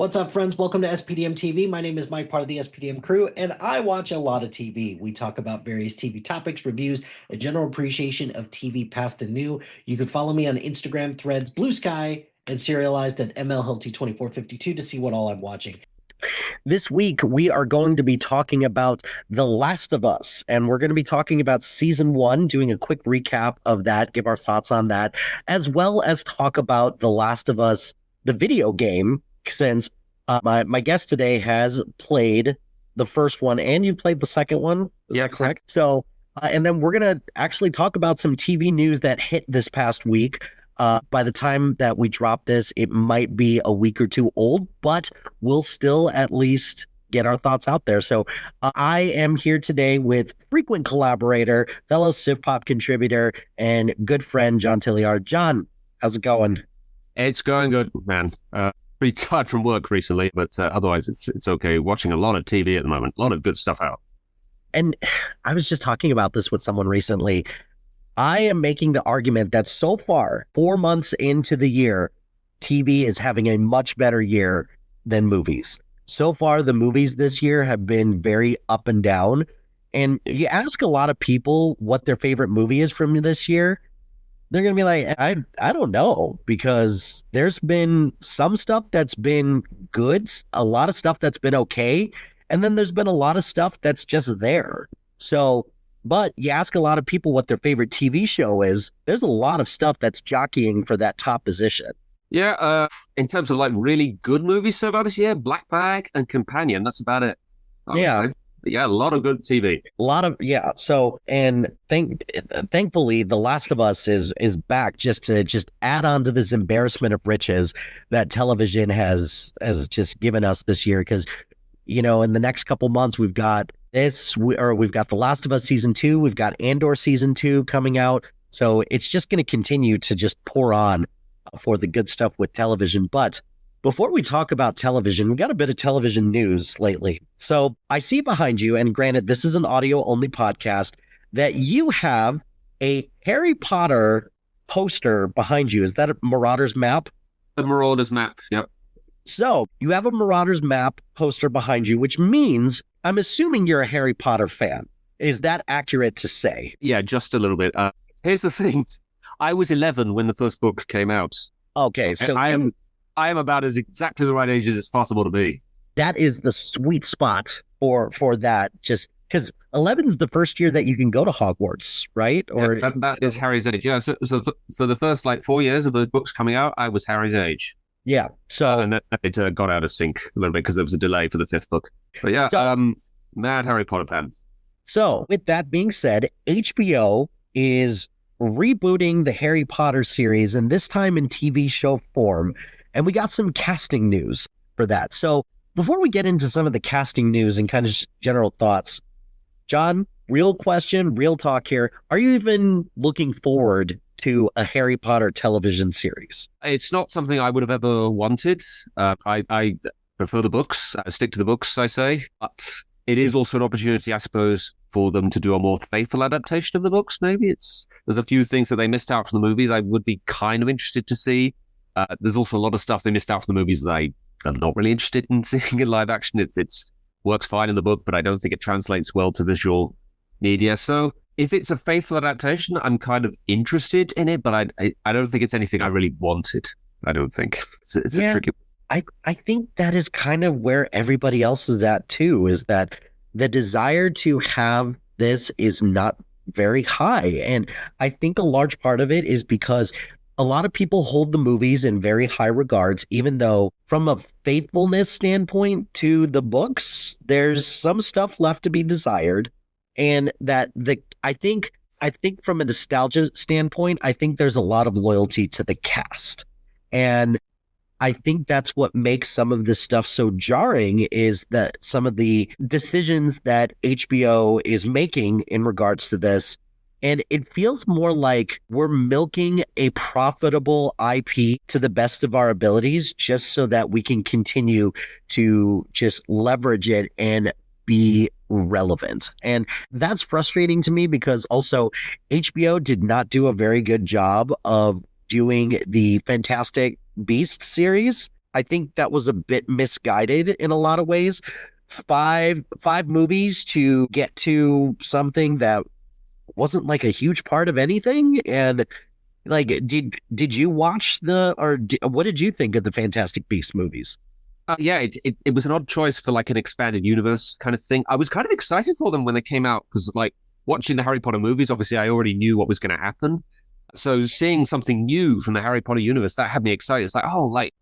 What's up, friends? Welcome to SPDM TV. My name is Mike, part of the SPDM crew, and I watch a lot of TV. We talk about various TV topics, reviews, a general appreciation of TV past and new. You can follow me on Instagram, Threads, Blue Sky, and serialized at MLHelty2452 to see what all I'm watching. This week, we are going to be talking about The Last of Us, and we're going to be talking about season 1, doing a quick recap of that, give our thoughts on that, as well as talk about The Last of Us, the video game, since my guest today has played the first one and you've played the second one. Is that correct? So, and then we're going to actually talk about some TV news that hit this past week. By the time that we drop this, it might be a week or two old, but we'll still at least get our thoughts out there. So I am here today with frequent collaborator, fellow Civ Pop contributor, and good friend, John Tillyard. John, how's it going? It's going good, man. Pretty tired from work recently, but otherwise it's okay. Watching a lot of TV at the moment, a lot of good stuff out. And I was just talking about this with someone recently. I am making the argument that so far, 4 months into the year, TV is having a much better year than movies. So far, the movies this year have been very up and down. And you ask a lot of people what their favorite movie is from this year, they're going to be like, I don't know, because there's been some stuff that's been good, a lot of stuff that's been okay, and then there's been a lot of stuff that's just there. So, but you ask a lot of people what their favorite TV show is, there's a lot of stuff that's jockeying for that top position. Yeah, in terms of like really good movies so far this year, Black Bag and Companion, that's about it. Yeah. Yeah, a lot of good TV. A lot of, yeah. So, and thankfully, The Last of Us is back just to add on to this embarrassment of riches that television has just given us this year. Because, you know, in the next couple months, we've got we've got The Last of Us season 2, we've got Andor season 2 coming out. So it's just going to continue to just pour on for the good stuff with television. But before we talk about television, we got a bit of television news lately. So I see behind you, and granted, this is an audio-only podcast, that you have a Harry Potter poster behind you. Is that a Marauders map? The Marauders map, yep. So you have a Marauders map poster behind you, which means I'm assuming you're a Harry Potter fan. Is that accurate to say? Yeah, just a little bit. Here's the thing. I was 11 when the first book came out. Okay, so I am about as exactly the right age as it's possible to be. That is the sweet spot for that, just because 11 is the first year that you can go to Hogwarts, right? Or yeah, that is Harry's age. Yeah, so for the first like 4 years of the books coming out, I was Harry's age. Yeah, so and then it got out of sync a little bit because there was a delay for the 5th book. But yeah, mad Harry Potter fan. So with that being said, HBO is rebooting the Harry Potter series, and this time in TV show form. And we got some casting news for that. So before we get into some of the casting news and kind of general thoughts, John, real question, real talk here. Are you even looking forward to a Harry Potter television series? It's not something I would have ever wanted. I prefer the books. I stick to the books, I say. But it is also an opportunity, I suppose, for them to do a more faithful adaptation of the books, maybe. There's a few things that they missed out from the movies I would be kind of interested to see. There's also a lot of stuff they missed out from the movies that I am not really interested in seeing in live action. It's works fine in the book, but I don't think it translates well to visual media. So if it's a faithful adaptation, I'm kind of interested in it, but I don't think it's anything I really wanted. I don't think. It's a tricky. I think that is kind of where everybody else is at too, is that the desire to have this is not very high. And I think a large part of it is because a lot of people hold the movies in very high regards, even though from a faithfulness standpoint to the books, there's some stuff left to be desired. And that I think from a nostalgia standpoint, I think there's a lot of loyalty to the cast. And I think that's what makes some of this stuff so jarring, is that some of the decisions that HBO is making in regards to this. And it feels more like we're milking a profitable IP to the best of our abilities, just so that we can continue to just leverage it and be relevant. And that's frustrating to me, because also HBO did not do a very good job of doing the Fantastic Beast series. I think that was a bit misguided in a lot of ways. Five movies to get to something that wasn't like a huge part of anything. And like, did you watch what did you think of the Fantastic Beasts movies? Yeah, it was an odd choice for like an expanded universe kind of thing. I was kind of excited for them when they came out because like watching the Harry Potter movies, obviously I already knew what was going to happen. So seeing something new from the Harry Potter universe, that had me excited. It's like, oh, like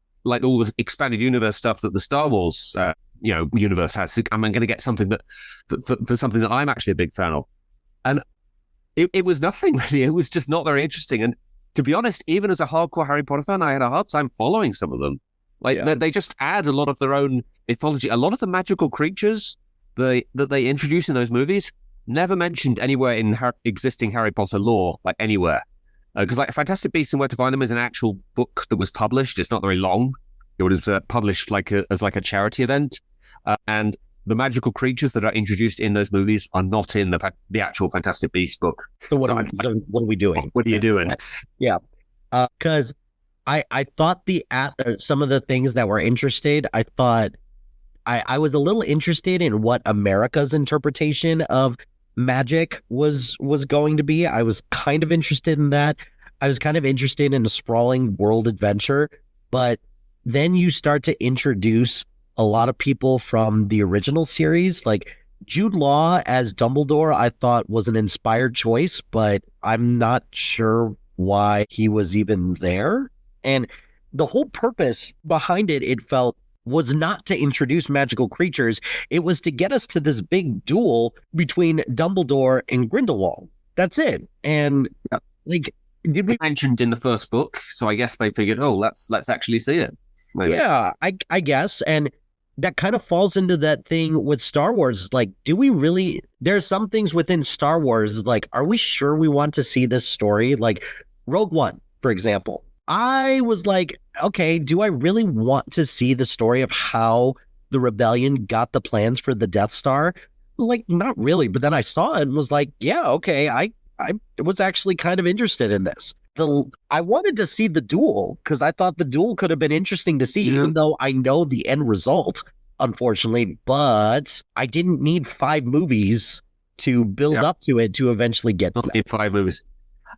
all the expanded universe stuff that the Star Wars universe has. I'm going to get something that for something that I'm actually a big fan of. And it was nothing really. It was just not very interesting. And to be honest, even as a hardcore Harry Potter fan, I had a hard time following some of them. Like they just add a lot of their own mythology. A lot of the magical creatures that they introduce in those movies never mentioned anywhere in existing Harry Potter lore, like anywhere. Because like Fantastic Beasts and Where to Find Them is an actual book that was published. It's not very long. It was published as a charity event, and the magical creatures that are introduced in those movies are not in the actual Fantastic Beasts book. So what are we doing? What are you doing? Yeah, because I thought some of the things that were interested. I thought I was a little interested in what America's interpretation of magic was going to be. I was kind of interested in that. I was kind of interested in a sprawling world adventure, but then you start to introduce a lot of people from the original series. Like Jude Law as Dumbledore, I thought was an inspired choice, but I'm not sure why he was even there. And the whole purpose behind it felt, was not to introduce magical creatures. It was to get us to this big duel between Dumbledore and Grindelwald. That's it. And like, did we mentioned in the first book? So I guess they figured, oh, let's actually see it. Maybe. Yeah, I guess. And that kind of falls into that thing with Star Wars. Like, do we really? There's some things within Star Wars. Like, are we sure we want to see this story? Like Rogue One, for example. I was like, okay, do I really want to see the story of how the rebellion got the plans for the Death Star? I was like, not really. But then I saw it and was like, yeah, okay, I was actually kind of interested in this. I wanted to see the duel because I thought the duel could have been interesting to see, even though I know the end result, unfortunately. But I didn't need 5 movies to build up to it to eventually get to that. 5 movies.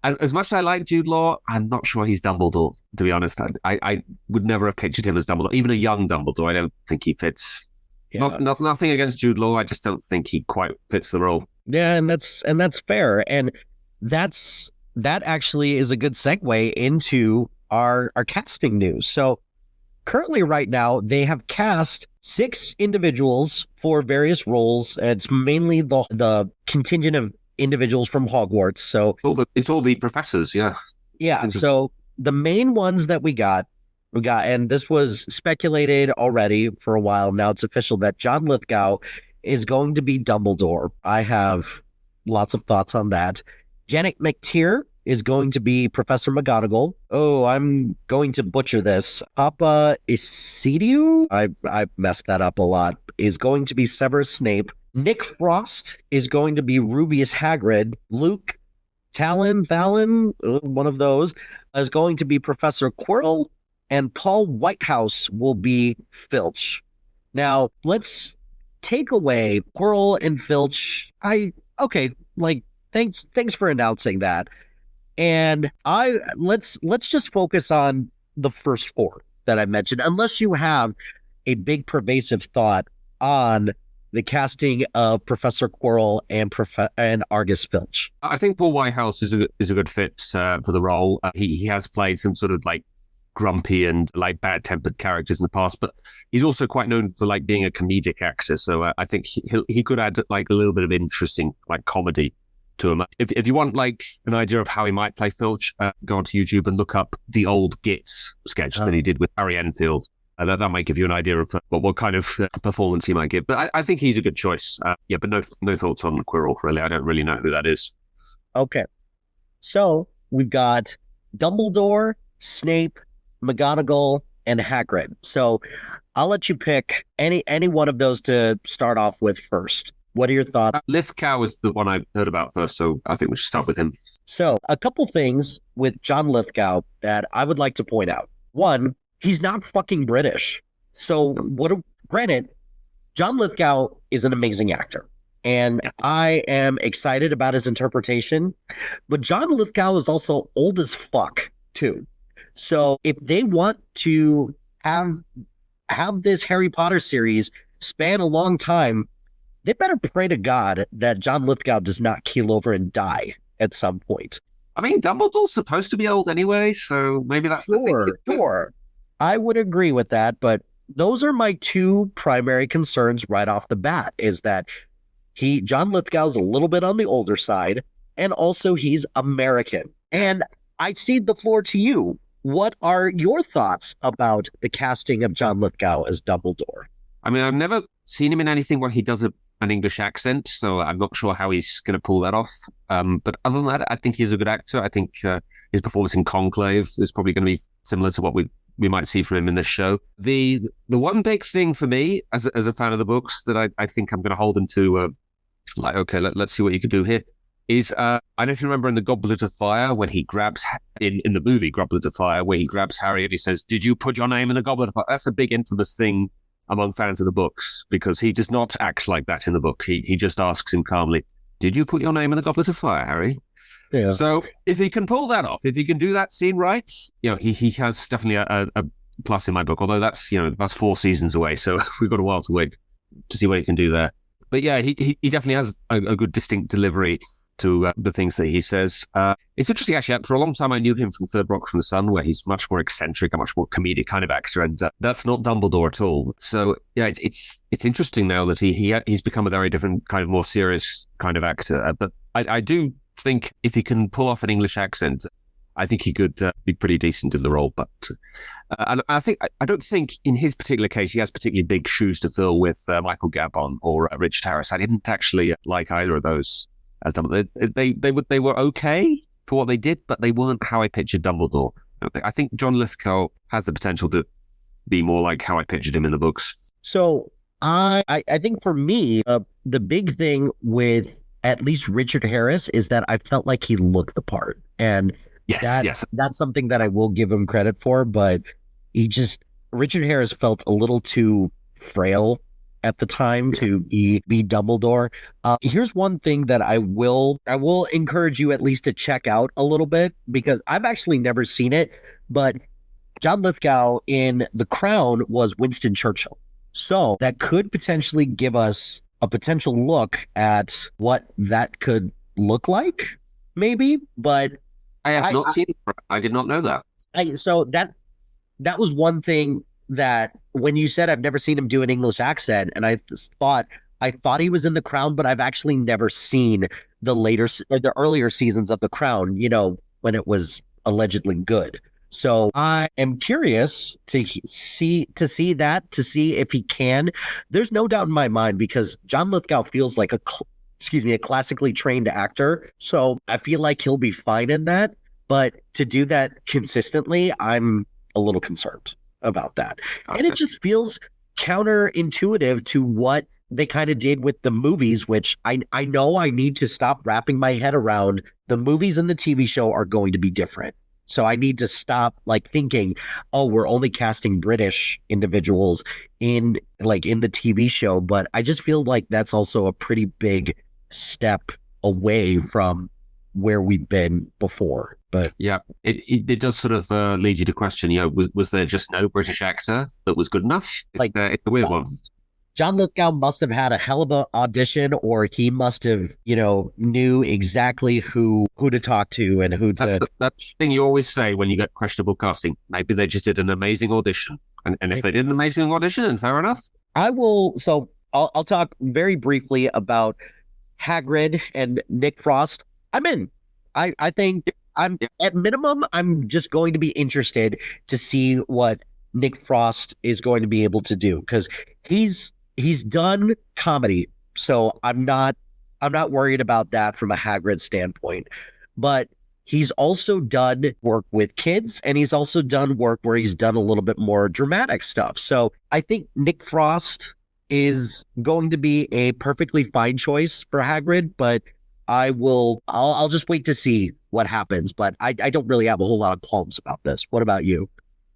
And as much as I like Jude Law, I'm not sure he's Dumbledore, to be honest. I would never have pictured him as Dumbledore. Even a young Dumbledore, I don't think he fits. Yeah. Nothing against Jude Law. I just don't think he quite fits the role. Yeah, and that's fair. And that actually is a good segue into our casting news. So currently right now, they have cast 6 individuals for various roles. It's mainly the contingent of individuals from Hogwarts. So it's all the professors, yeah. Yeah, so the main ones that we got, and this was speculated already for a while. Now it's official that John Lithgow is going to be Dumbledore. I have lots of thoughts on that. Janet McTeer is going to be Professor McGonagall. Oh, I'm going to butcher this. Papa Isidio, I messed that up a lot, is going to be Severus Snape. Nick Frost is going to be Rubius Hagrid. Luke Fallon, one of those, is going to be Professor Quirrell. And Paul Whitehouse will be Filch. Now, let's take away Quirrell and Filch. Thanks for announcing that. And let's just focus on the first 4 that I mentioned, unless you have a big pervasive thought on the casting of Professor Quirrell and Argus Filch. I think Paul Whitehouse is a good fit for the role. He has played some sort of like grumpy and like bad-tempered characters in the past, but he's also quite known for like being a comedic actor. So I think he could add like a little bit of interesting like comedy to him. If you want like an idea of how he might play Filch, go onto YouTube and look up the old Gits sketch that he did with Harry Enfield. That might give you an idea of what kind of performance he might give. But I think he's a good choice. But no thoughts on Quirrell, really. I don't really know who that is. Okay. So we've got Dumbledore, Snape, McGonagall, and Hagrid. So I'll let you pick any one of those to start off with first. What are your thoughts? Lithgow is the one I heard about first, so I think we should start with him. So a couple things with John Lithgow that I would like to point out. One, he's not fucking British. So granted, John Lithgow is an amazing actor. And I am excited about his interpretation. But John Lithgow is also old as fuck, too. So if they want to have this Harry Potter series span a long time, they better pray to God that John Lithgow does not keel over and die at some point. I mean, Dumbledore's supposed to be old anyway, so maybe that's the thing. Sure. I would agree with that, but those are my two primary concerns right off the bat, is that John Lithgow's a little bit on the older side, and also he's American. And I cede the floor to you. What are your thoughts about the casting of John Lithgow as Dumbledore? I mean, I've never seen him in anything where he does an English accent, so I'm not sure how he's going to pull that off. But other than that, I think he's a good actor. I think his performance in Conclave is probably going to be similar to what we might see from him in this show. The one big thing for me, as a fan of the books, that I think I'm going to hold him to, let's see what you can do here, is I don't know if you remember in the Goblet of Fire when he grabs, in the movie Goblet of Fire, where he grabs Harry and he says, "Did you put your name in the Goblet of Fire?" That's a big infamous thing among fans of the books, because he does not act like that in the book. He just asks him calmly, "Did you put your name in the Goblet of Fire, Harry?" Yeah. So if he can pull that off, if he can do that scene right, he has definitely a plus in my book, although that's 4 seasons away, so we've got a while to wait to see what he can do there. But yeah, he definitely has a good distinct delivery to the things that he says. It's interesting, actually. For a long time, I knew him from Third Rock from the Sun, where he's much more eccentric, a much more comedic kind of actor, and that's not Dumbledore at all. So yeah, it's interesting now that he's become a very different kind of more serious kind of actor. But I do think if he can pull off an English accent, I think he could be pretty decent in the role. But and I don't think in his particular case he has particularly big shoes to fill with Michael Gambon or Richard Harris. I didn't actually like either of those as Dumbledore. They were okay for what they did, but they weren't how I pictured Dumbledore. I think John Lithgow has the potential to be more like how I pictured him in the books. So I think for me, the big thing with at least Richard Harris is that I felt like he looked the part. And yes, that's something that I will give him credit for, but Richard Harris felt a little too frail at the time to be Dumbledore. Here's one thing that I will encourage you at least to check out a little bit, because I've actually never seen it, but John Lithgow in The Crown was Winston Churchill. So that could potentially give us a potential look at what that could look like, maybe. But I have not seen it. I did not know that. So that was one thing that when you said I've never seen him do an English accent, and I thought he was in The Crown, but I've actually never seen the earlier seasons of The Crown, when it was allegedly good. So I am curious to see if he can. There's no doubt in my mind, because John Lithgow feels like a classically trained actor. So I feel like he'll be fine in that. But to do that consistently, I'm a little concerned about that. Okay. And it just feels counterintuitive to what they kind of did with the movies, which I know I need to stop wrapping my head around. The movies and the TV show are going to be different. So I need to stop thinking, oh, we're only casting British individuals in the TV show. But I just feel like that's also a pretty big step away from where we've been before. But yeah, it does sort of lead you to question, was there just no British actor that was good enough? It's a weird one. John Lithgow must have had a hell of an audition, or he must have, knew exactly who to talk to and who to. That thing you always say when you get questionable casting. Maybe they just did an amazing audition, and if they did an amazing audition, then fair enough. So I'll talk very briefly about Hagrid and Nick Frost. I'm in. I think at minimum, I'm just going to be interested to see what Nick Frost is going to be able to do, because he's done comedy, so I'm not worried about that from a Hagrid standpoint. But he's also done work with kids, and he's also done work where he's done a little bit more dramatic stuff. So I think Nick Frost is going to be a perfectly fine choice for Hagrid, but I'll just wait to see what happens. But I don't really have a whole lot of qualms about this. What about you?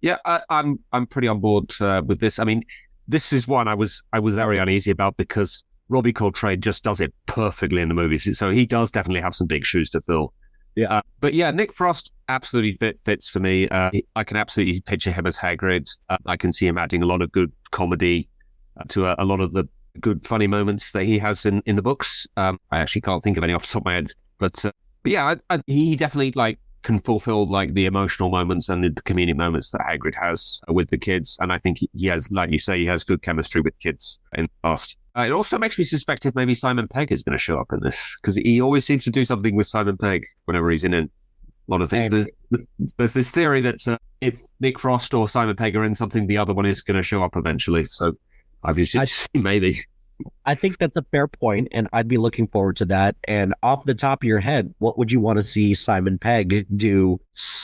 Yeah, I'm pretty on board with this. I mean, this is one I was very uneasy about because Robbie Coltrane just does it perfectly in the movies. So he does definitely have some big shoes to fill. Yeah. But yeah, Nick Frost absolutely fits for me. I can absolutely picture him as Hagrid. I can see him adding a lot of good comedy to a lot of the good funny moments that he has in the books. I actually can't think of any off the top of my head, but yeah, he definitely like can fulfill like the emotional moments and the comedic moments that Hagrid has with the kids. And I think he has, like you say, he has good chemistry with kids in the past. It also makes me suspect if maybe Simon Pegg is going to show up in this because he always seems to do something with Simon Pegg whenever he's in a lot of things. There's this theory that if Nick Frost or Simon Pegg are in something, the other one is going to show up eventually. So I've just seen maybe. I think that's a fair point, and I'd be looking forward to that. And off the top of your head, what would you want to see Simon Pegg do?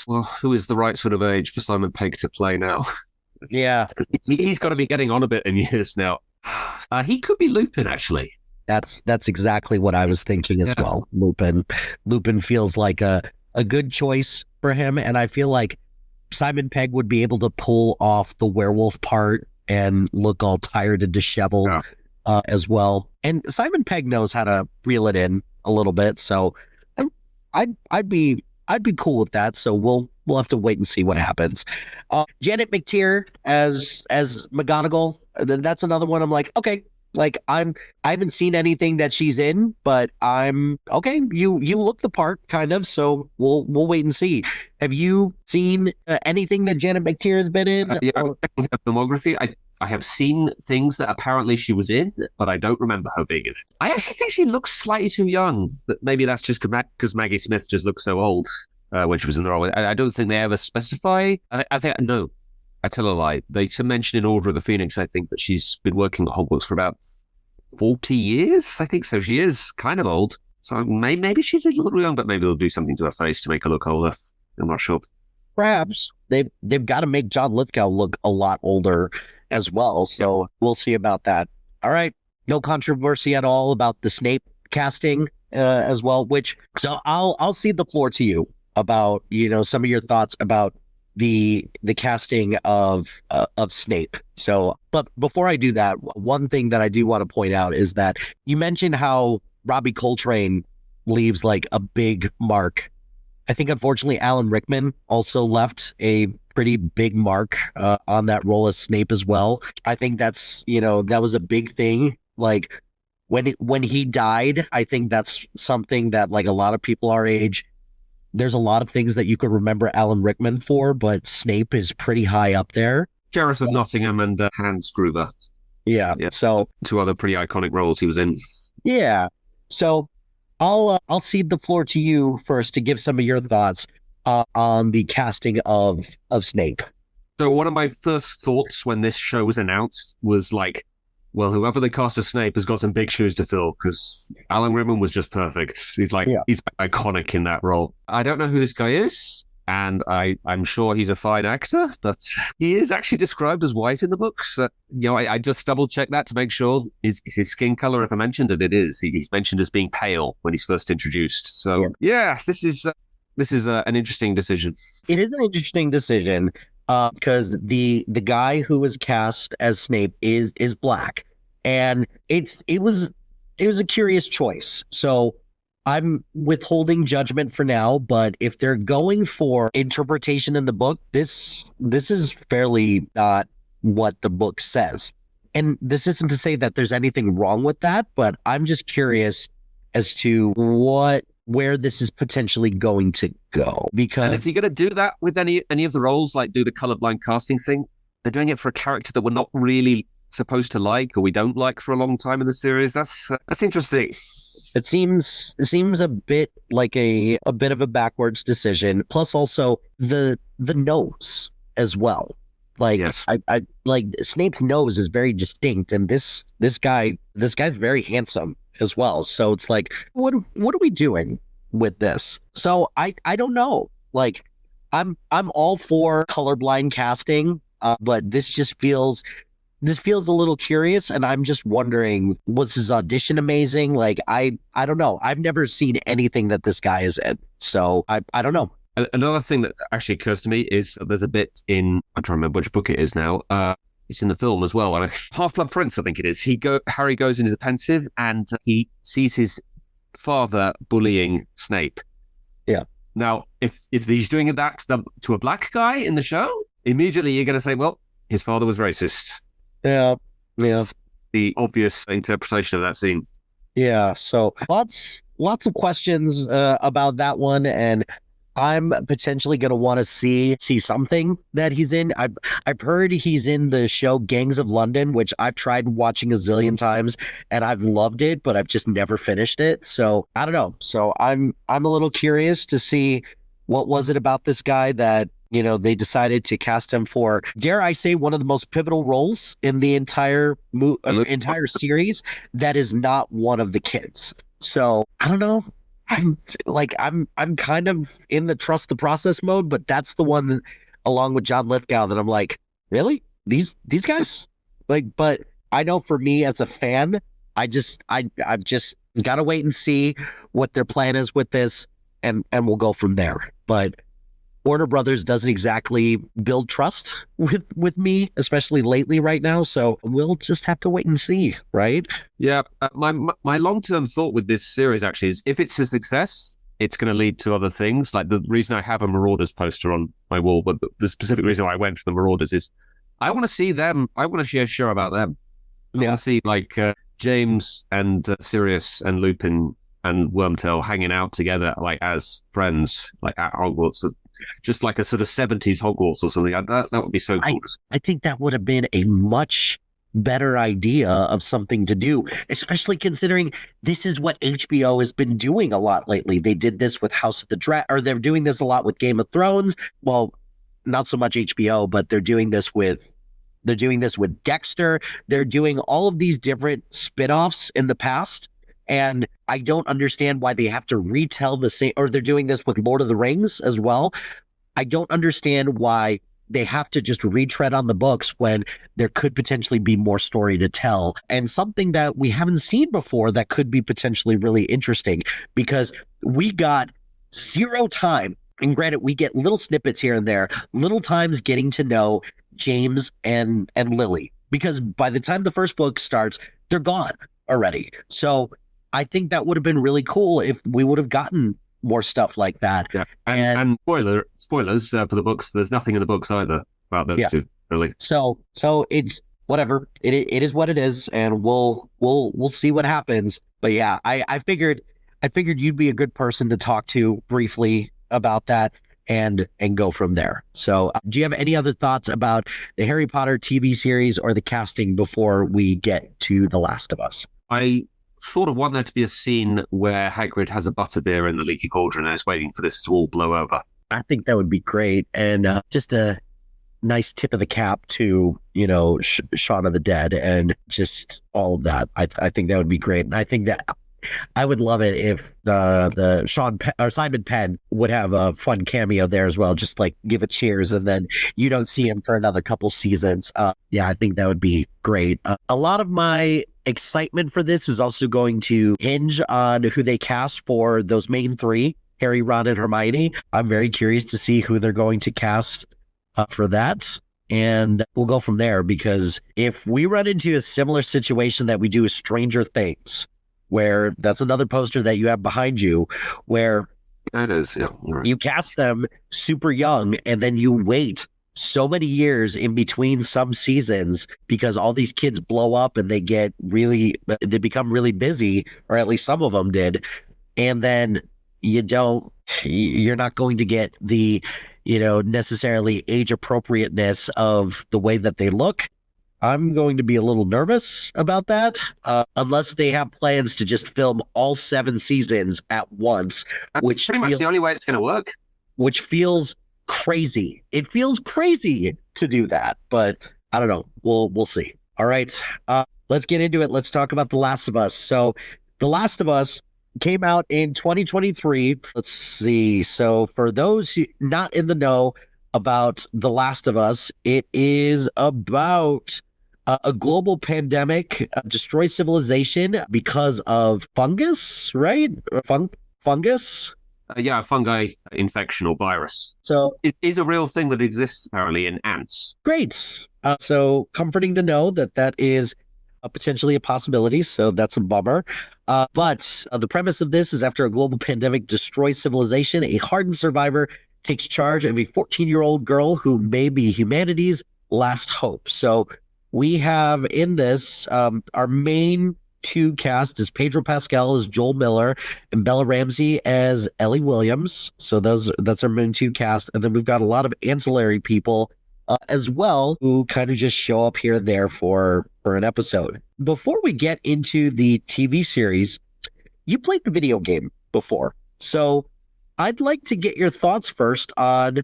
Well, who is the right sort of age for Simon Pegg to play now? Yeah, He's got to be getting on a bit in years now. He could be Lupin, actually. that's exactly what I was thinking as well. Lupin feels like a good choice for him, and I feel like Simon Pegg would be able to pull off the werewolf part and look all tired and disheveled. Yeah. As well. And Simon Pegg knows how to reel it in a little bit, so I'd be cool with that. So we'll have to wait and see what happens. Janet McTeer as McGonagall, that's another one. I'm like, okay, like I haven't seen anything that she's in, but I'm okay. You look the part, kind of. So we'll wait and see. Have you seen anything that Janet McTeer has been in? Yeah, filmography. I have seen things that apparently she was in, but I don't remember her being in it. I actually think she looks slightly too young. But maybe that's just because Maggie Smith just looked so old when she was in the role. I don't think they ever specify. I think, no, I tell a lie. They mention in Order of the Phoenix, I think, that she's been working at Hogwarts for about 40 years. I think so. She is kind of old. So maybe she's a little young, but maybe they'll do something to her face to make her look older. I'm not sure. Perhaps they've got to make John Lithgow look a lot older as well. So we'll see about that. All right. No controversy at all about the Snape casting as well, so I'll cede the floor to you about, some of your thoughts about the casting of Snape. So, but before I do that, one thing that I do want to point out is that you mentioned how Robbie Coltrane leaves like a big mark. I think, unfortunately, Alan Rickman also left a pretty big mark on that role as Snape as well. I think that's, that was a big thing. Like when he died, I think that's something that like a lot of people our age, there's a lot of things that you could remember Alan Rickman for, but Snape is pretty high up there. Sheriff of Nottingham and Hans Gruber. Yeah. So two other pretty iconic roles he was in. Yeah. So I'll cede the floor to you first to give some of your thoughts on the casting of Snape. So one of my first thoughts when this show was announced was like, well, whoever they cast as Snape has got some big shoes to fill because Alan Rickman was just perfect. He's iconic in that role. I don't know who this guy is, and I'm sure he's a fine actor, but he is actually described as white in the books. I just double checked that to make sure his skin color, if I mentioned it, it is. He's mentioned as being pale when he's first introduced. So yeah this is an interesting decision. It is an interesting decision because the guy who was cast as Snape is black, and it was a curious choice. So I'm withholding judgment for now, but if they're going for interpretation in the book, this is fairly not what the book says. And this isn't to say that there's anything wrong with that, but I'm just curious as to where this is potentially going to go. Because and if you're going to do that with any of the roles, like do the colorblind casting thing, they're doing it for a character that we're not really supposed to like, or we don't like for a long time in the series. That's interesting. It seems a bit like a bit of a backwards decision. Plus, also the nose as well. Like yes. I like Snape's nose is very distinct, and this guy's very handsome as well. So it's like, what are we doing with this? So I don't know. Like I'm all for colorblind casting, but this feels a little curious, and I'm just wondering, was his audition amazing? Like I don't know. I've never seen anything that this guy is in, so I don't know. Another thing that actually occurs to me is that there's a bit in, I'm trying to remember which book it is now. It's in the film as well. Half-Blood Prince, I think it is. Harry goes into the pensive and he sees his father bullying Snape. Yeah. Now, if he's doing that to a black guy in the show, immediately you're going to say, well, his father was racist. Yeah. It's the obvious interpretation of that scene. Yeah. So lots of questions about that one, and I'm potentially going to want to see something that he's in. I've heard he's in the show Gangs of London, which I've tried watching a zillion times and I've loved it, but I've just never finished it. So I don't know. So I'm a little curious to see what was it about this guy that, you know, they decided to cast him for, dare I say, one of the most pivotal roles in the entire series that is not one of the kids. So I don't know. I'm kind of in the trust the process mode, but that's the one that, along with John Lithgow, that I'm like, really? These guys? Like, but I know for me as a fan, I've just gotta wait and see what their plan is with this, and we'll go from there. But Warner Brothers doesn't exactly build trust with me, especially lately right now. So we'll just have to wait and see, right? Yeah. My long-term thought with this series actually is if it's a success, it's going to lead to other things. Like the reason I have a Marauders poster on my wall, but the specific reason why I went for the Marauders is I want to see them. I want to see a show about them. I want to see like James and Sirius and Lupin and Wormtail hanging out together, like as friends, like at Hogwarts. Just like a sort of 70s Hogwarts or something like that. That would be so cool. I think that would have been a much better idea of something to do, especially considering this is what HBO has been doing a lot lately. They did this with House of the Dragon, or they're doing this a lot with Game of Thrones. Well, not so much HBO, but they're doing this with Dexter. They're doing all of these different spin-offs in the past. And I don't understand why they have to retell the same, or they're doing this with Lord of the Rings as well. I don't understand why they have to just retread on the books when there could potentially be more story to tell, and something that we haven't seen before that could be potentially really interesting, because we got zero time. And granted, we get little snippets here and there, little times getting to know James and Lily, because by the time the first book starts, they're gone already. So I think that would have been really cool if we would have gotten more stuff like that. Yeah, and spoilers for the books. There's nothing in the books either about those two, really. So it's whatever. It is what it is, and we'll see what happens. But yeah, I figured you'd be a good person to talk to briefly about that and go from there. So do you have any other thoughts about the Harry Potter TV series or the casting before we get to The Last of Us? I sort of want there to be a scene where Hagrid has a butterbeer in the leaky cauldron and is waiting for this to all blow over. I think that would be great, and just a nice tip of the cap to, you know, Shaun of the Dead and just all of that. I think that would be great, and I think that I would love it if the Simon Penn would have a fun cameo there as well, just like give a cheers, and then you don't see him for another couple seasons. Yeah, I think that would be great. A lot of my excitement for this is also going to hinge on who they cast for those main three, Harry, Ron, and Hermione. I'm very curious to see who they're going to cast for that. And we'll go from there, because if we run into a similar situation that we do with Stranger Things, where that's another poster that you have behind you, where it is, yeah, right. You cast them super young and then you wait so many years in between some seasons because all these kids blow up and they become really busy, or at least some of them did. And then you're not going to get the, you know, necessarily age appropriateness of the way that they look. I'm going to be a little nervous about that, unless they have plans to just film all 7 seasons at once. That's which pretty much the only way it's going to work. Which feels crazy. It feels crazy to do that, but I don't know. We'll see. All right, let's get into it. Let's talk about The Last of Us. So, The Last of Us came out in 2023. Let's see. So, for those not in the know about The Last of Us, it is about a global pandemic destroys civilization because of fungus, right? Fungus? Yeah, a fungi infection or virus. So It is a real thing that exists apparently in ants. great. So comforting to know that that is potentially a possibility. So that's a bummer. But the premise of this is after a global pandemic destroys civilization, a hardened survivor takes charge of a 14-year-old girl who may be humanity's last hope. So we have in this our main two cast is Pedro Pascal as Joel Miller and Bella Ramsey as Ellie Williams. So that's our main two cast, and then we've got a lot of ancillary people as well who kind of just show up here and there for an episode. Before we get into the TV series, you played the video game before, so I'd like to get your thoughts first on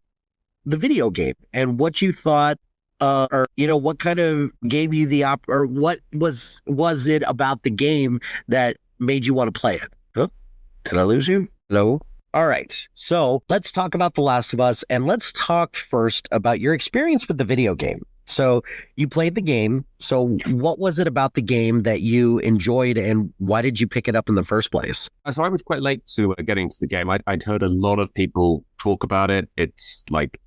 the video game and what you thought. Or what kind of gave you the or what was it about the game that made you want to play it? Huh? Did I lose you? Hello? All right. So let's talk about The Last of Us, and let's talk first about your experience with the video game. So you played the game. So what was it about the game that you enjoyed, and why did you pick it up in the first place? So I was quite late to getting to the game. I'd heard a lot of people talk about it. It's like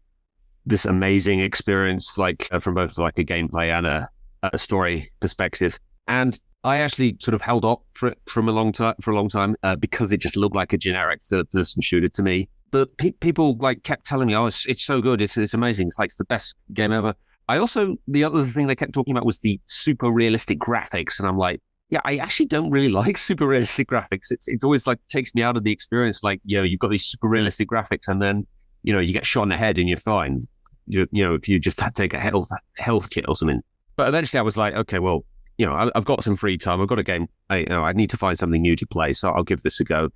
this amazing experience, like from both like a gameplay and a story perspective. And I actually sort of held up for it for a long time because it just looked like a generic third-person shooter to me. But people like kept telling me, "Oh, it's so good, it's amazing, it's like the best game ever." The other thing they kept talking about was the super realistic graphics, and I'm like, yeah, I actually don't really like super realistic graphics. It's always like takes me out of the experience. Like, you've got these super realistic graphics, and then you get shot in the head and you're fine. If you just take a health kit or something. But eventually I was like, okay, well, I've got some free time. I've got a game. I need to find something new to play, so I'll give this a go.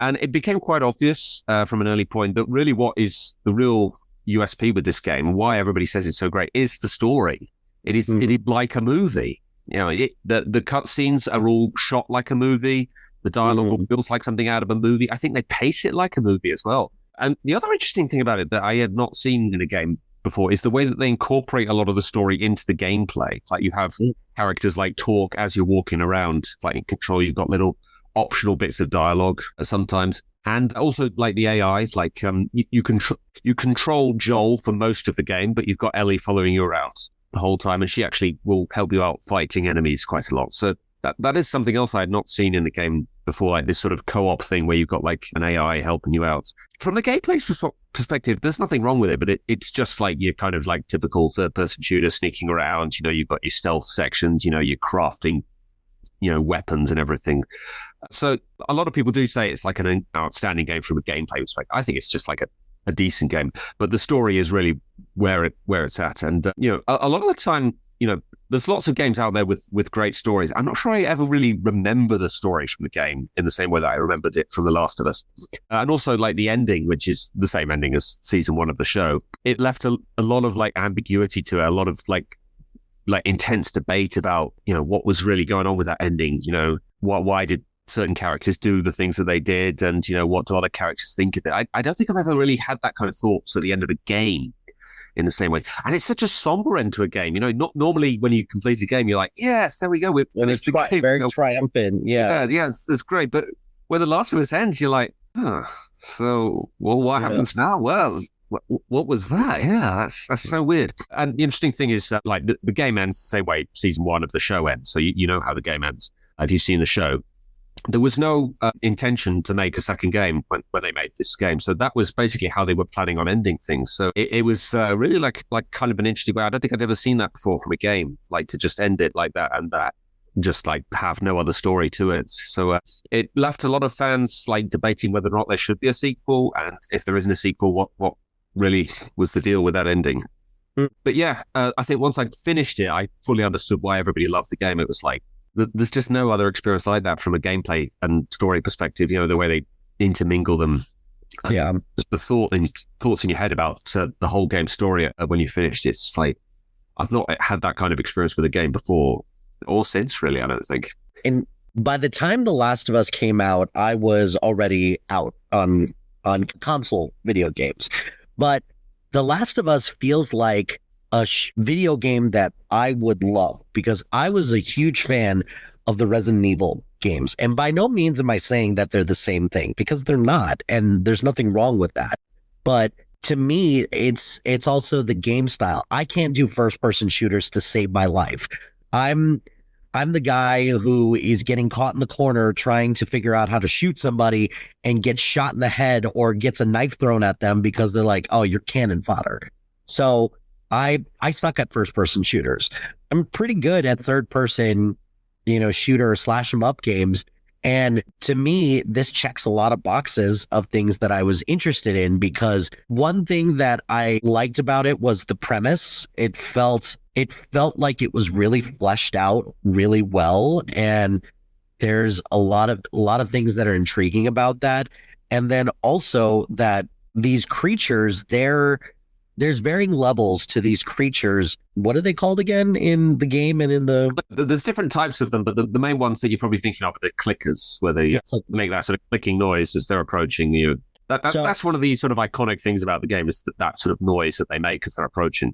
And it became quite obvious from an early point that really what is the real USP with this game, and why everybody says it's so great, is the story. It is like a movie. The cutscenes are all shot like a movie. The dialogue feels like something out of a movie. I think they pace it like a movie as well. And the other interesting thing about it that I had not seen in a game before is the way that they incorporate a lot of the story into the gameplay. Like, you have characters like talk as you're walking around, like in Control, you've got little optional bits of dialogue sometimes. And also like the AI, like you control Joel for most of the game, but you've got Ellie following you around the whole time, and she actually will help you out fighting enemies quite a lot. So that is something else I had not seen in the game before, like this sort of co-op thing where you've got like an AI helping you out. From the gameplay perspective, there's nothing wrong with it, but it's just like your kind of like typical third-person shooter sneaking around. You've got your stealth sections, you're crafting, weapons and everything. So a lot of people do say it's like an outstanding game from a gameplay perspective. I think it's just like a decent game, but the story is really where it's at. And a lot of the time, there's lots of games out there with great stories. I'm not sure I ever really remember the stories from the game in the same way that I remembered it from The Last of Us. And also like the ending, which is the same ending as season 1 of the show. It left a lot of like ambiguity to it, a lot of like intense debate about, what was really going on with that ending. Why did certain characters do the things that they did, and what do other characters think of it? I don't think I've ever really had that kind of thoughts at the end of a game in the same way. And it's such a somber end to a game. Not normally when you complete a game, you're like, yes, there we go. When it's very triumphant. Yeah. Yeah, it's great. But when The Last of Us ends, you're like, so what happens now? Well, what was that? Yeah, that's so weird. And the interesting thing is like the game ends the same way season 1 of the show ends. So you know how the game ends. Have you seen the show? There was no intention to make a second game when they made this game. So that was basically how they were planning on ending things. So it was really like kind of an interesting way. I don't think I'd ever seen that before from a game, like to just end it like that and that, just like have no other story to it. So it left a lot of fans like debating whether or not there should be a sequel. And if there isn't a sequel, what really was the deal with that ending? But yeah, I think once I finished it, I fully understood why everybody loved the game. It was like, there's just no other experience like that from a gameplay and story perspective, the way they intermingle them. Yeah. Just the thoughts in your head about the whole game story when you finished. It's like, I've not had that kind of experience with a game before or since, really, I don't think. And by the time The Last of Us came out, I was already out on console video games. But The Last of Us feels like a video game that I would love, because I was a huge fan of the Resident Evil games. And by no means am I saying that they're the same thing, because they're not, and there's nothing wrong with that. But to me, it's also the game style. I can't do first person shooters to save my life. I'm the guy who is getting caught in the corner trying to figure out how to shoot somebody and gets shot in the head or gets a knife thrown at them because they're like, oh, you're cannon fodder. So I suck at first person shooters. I'm pretty good at third person, shooter or slash 'em up games. And to me, this checks a lot of boxes of things that I was interested in, because one thing that I liked about it was the premise. It felt like it was really fleshed out really well. And there's a lot of things that are intriguing about that. And then also that these creatures, there's varying levels to these creatures. What are they called again in the game and in the... There's different types of them, but the main ones that you're probably thinking of are the clickers, where they make that sort of clicking noise as they're approaching you. That's one of the sort of iconic things about the game, is that sort of noise that they make as they're approaching.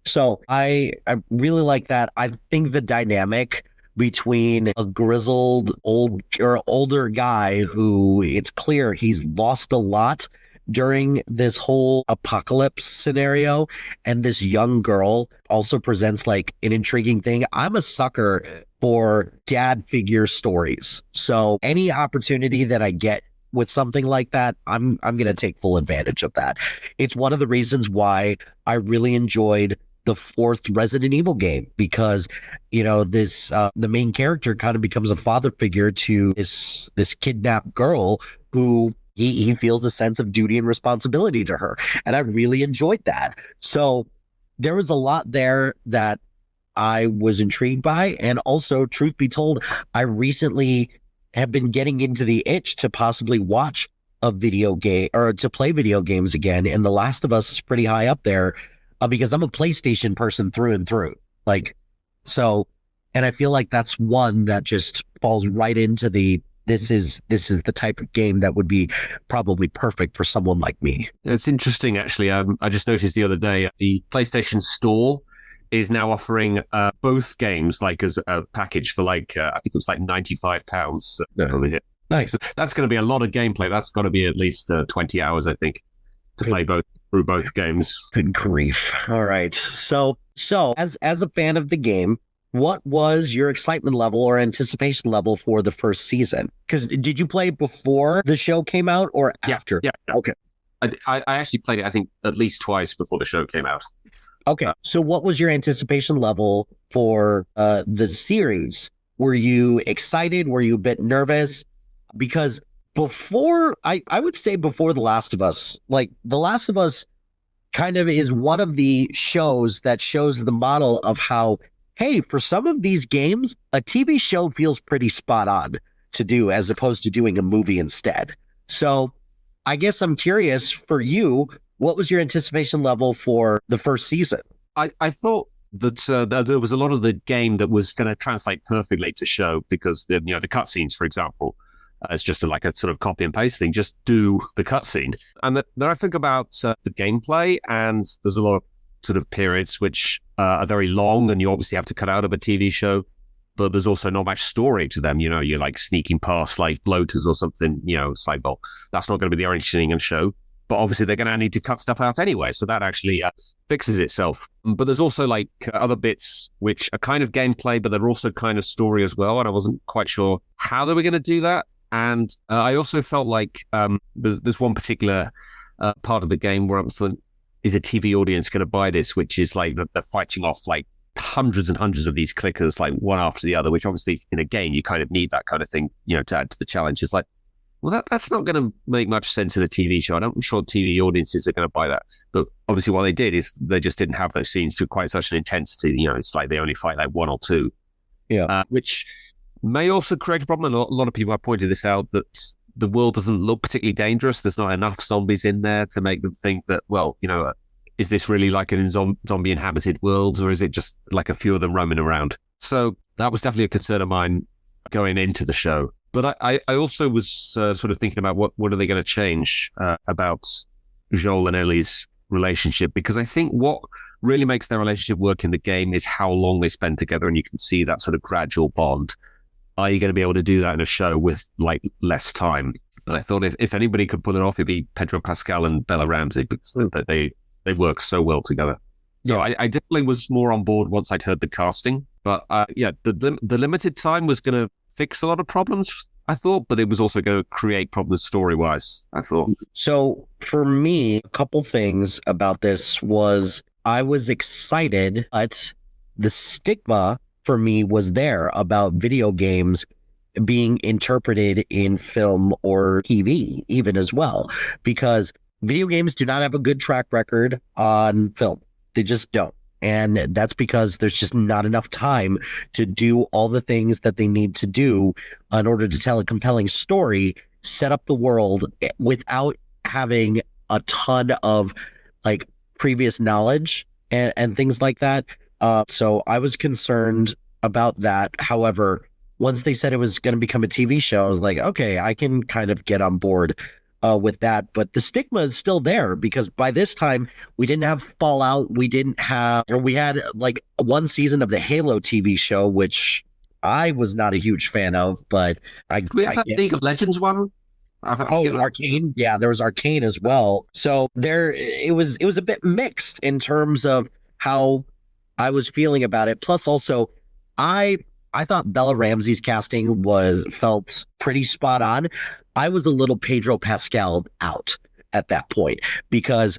So I really like that. I think the dynamic between a grizzled older guy who it's clear he's lost a lot during this whole apocalypse scenario, and this young girl also presents like an intriguing thing. I'm a sucker for dad figure stories. So any opportunity that I get with something like that, I'm going to take full advantage of that. It's one of the reasons why I really enjoyed the fourth Resident Evil game, because the main character kind of becomes a father figure to this kidnapped girl who he feels a sense of duty and responsibility to her. And I really enjoyed that. So there was a lot there that I was intrigued by. And also, truth be told, I recently have been getting into the itch to possibly watch a video game or to play video games again. And The Last of Us is pretty high up there because I'm a PlayStation person through and through. And I feel like that's one that just falls right into this is the type of game that would be probably perfect for someone like me. It's interesting, actually. I just noticed the other day, the PlayStation Store is now offering both games like as a package for I think it was like £95. Nice. That's going to be a lot of gameplay. That's got to be at least 20 hours, I think, to play through both games. Good grief. All right. So as a fan of the game, what was your excitement level or anticipation level for the first season? Because did you play before the show came out or after? Yeah. Okay. I actually played it, I think, at least twice before the show came out. Okay. So what was your anticipation level for the series? Were you excited? Were you a bit nervous? Because before, I would say before The Last of Us, like The Last of Us kind of is one of the shows that shows the model of how, hey, for some of these games, a TV show feels pretty spot on to do as opposed to doing a movie instead. So I guess I'm curious for you, what was your anticipation level for the first season? I thought that there was a lot of the game that was going to translate perfectly to show, because the cutscenes, for example, it's just like a sort of copy and paste thing. Just do the cutscene. And then I think about the gameplay, and there's a lot of sort of periods which are very long, and you obviously have to cut out of a TV show, but there's also not much story to them. You're like sneaking past like bloaters or something. It's like, well, that's not going to be the only thing in the show. But obviously they're going to need to cut stuff out anyway, so that actually fixes itself. But there's also like other bits which are kind of gameplay, but they're also kind of story as well, and I wasn't quite sure how they were going to do that. And I also felt like there's one particular part of the game where I'm thinking, is a TV audience going to buy this? Which is like they're fighting off like hundreds and hundreds of these clickers, like one after the other, which obviously in a game you kind of need that kind of thing, to add to the challenge. It's like, well, that's not going to make much sense in a TV show. I'm sure TV audiences are going to buy that. But obviously what they did is they just didn't have those scenes to quite such an intensity. It's like they only fight like one or two. Yeah. Which may also create a problem. And a lot of people have pointed this out, that the world doesn't look particularly dangerous. There's not enough zombies in there to make them think that, well, is this really like a zombie inhabited world, or is it just like a few of them roaming around? So that was definitely a concern of mine going into the show. But I also was sort of thinking about what are they going to change about Joel and Ellie's relationship, because I think what really makes their relationship work in the game is how long they spend together, and you can see that sort of gradual bond. are you going to be able to do that in a show with like less time? But I thought if anybody could pull it off, it'd be Pedro Pascal and Bella Ramsey, because they work so well together. So Yeah. I definitely was more on board once I'd heard the casting. But the limited time was going to fix a lot of problems, I thought, but it was also going to create problems story-wise, I thought. So for me, a couple things about this was I was excited, but the stigma for me was there about video games being interpreted in film or TV even as well, because video games do not have a good track record on film. They just don't. And that's because there's just not enough time to do all the things that they need to do in order to tell a compelling story, set up the world without having a ton of like previous knowledge and things like that. So I was concerned about that. However, once they said it was going to become a TV show, I was like, okay, I can kind of get on board with that. But the stigma is still there, because by this time we didn't have Fallout. We had like one season of the Halo TV show, which I was not a huge fan of, but We have that League of Legends one. Arcane. Yeah, there was Arcane as well. So it was a bit mixed in terms of how I was feeling about it. Plus also, I thought Bella Ramsey's casting felt pretty spot on. I was a little Pedro Pascal out at that point, because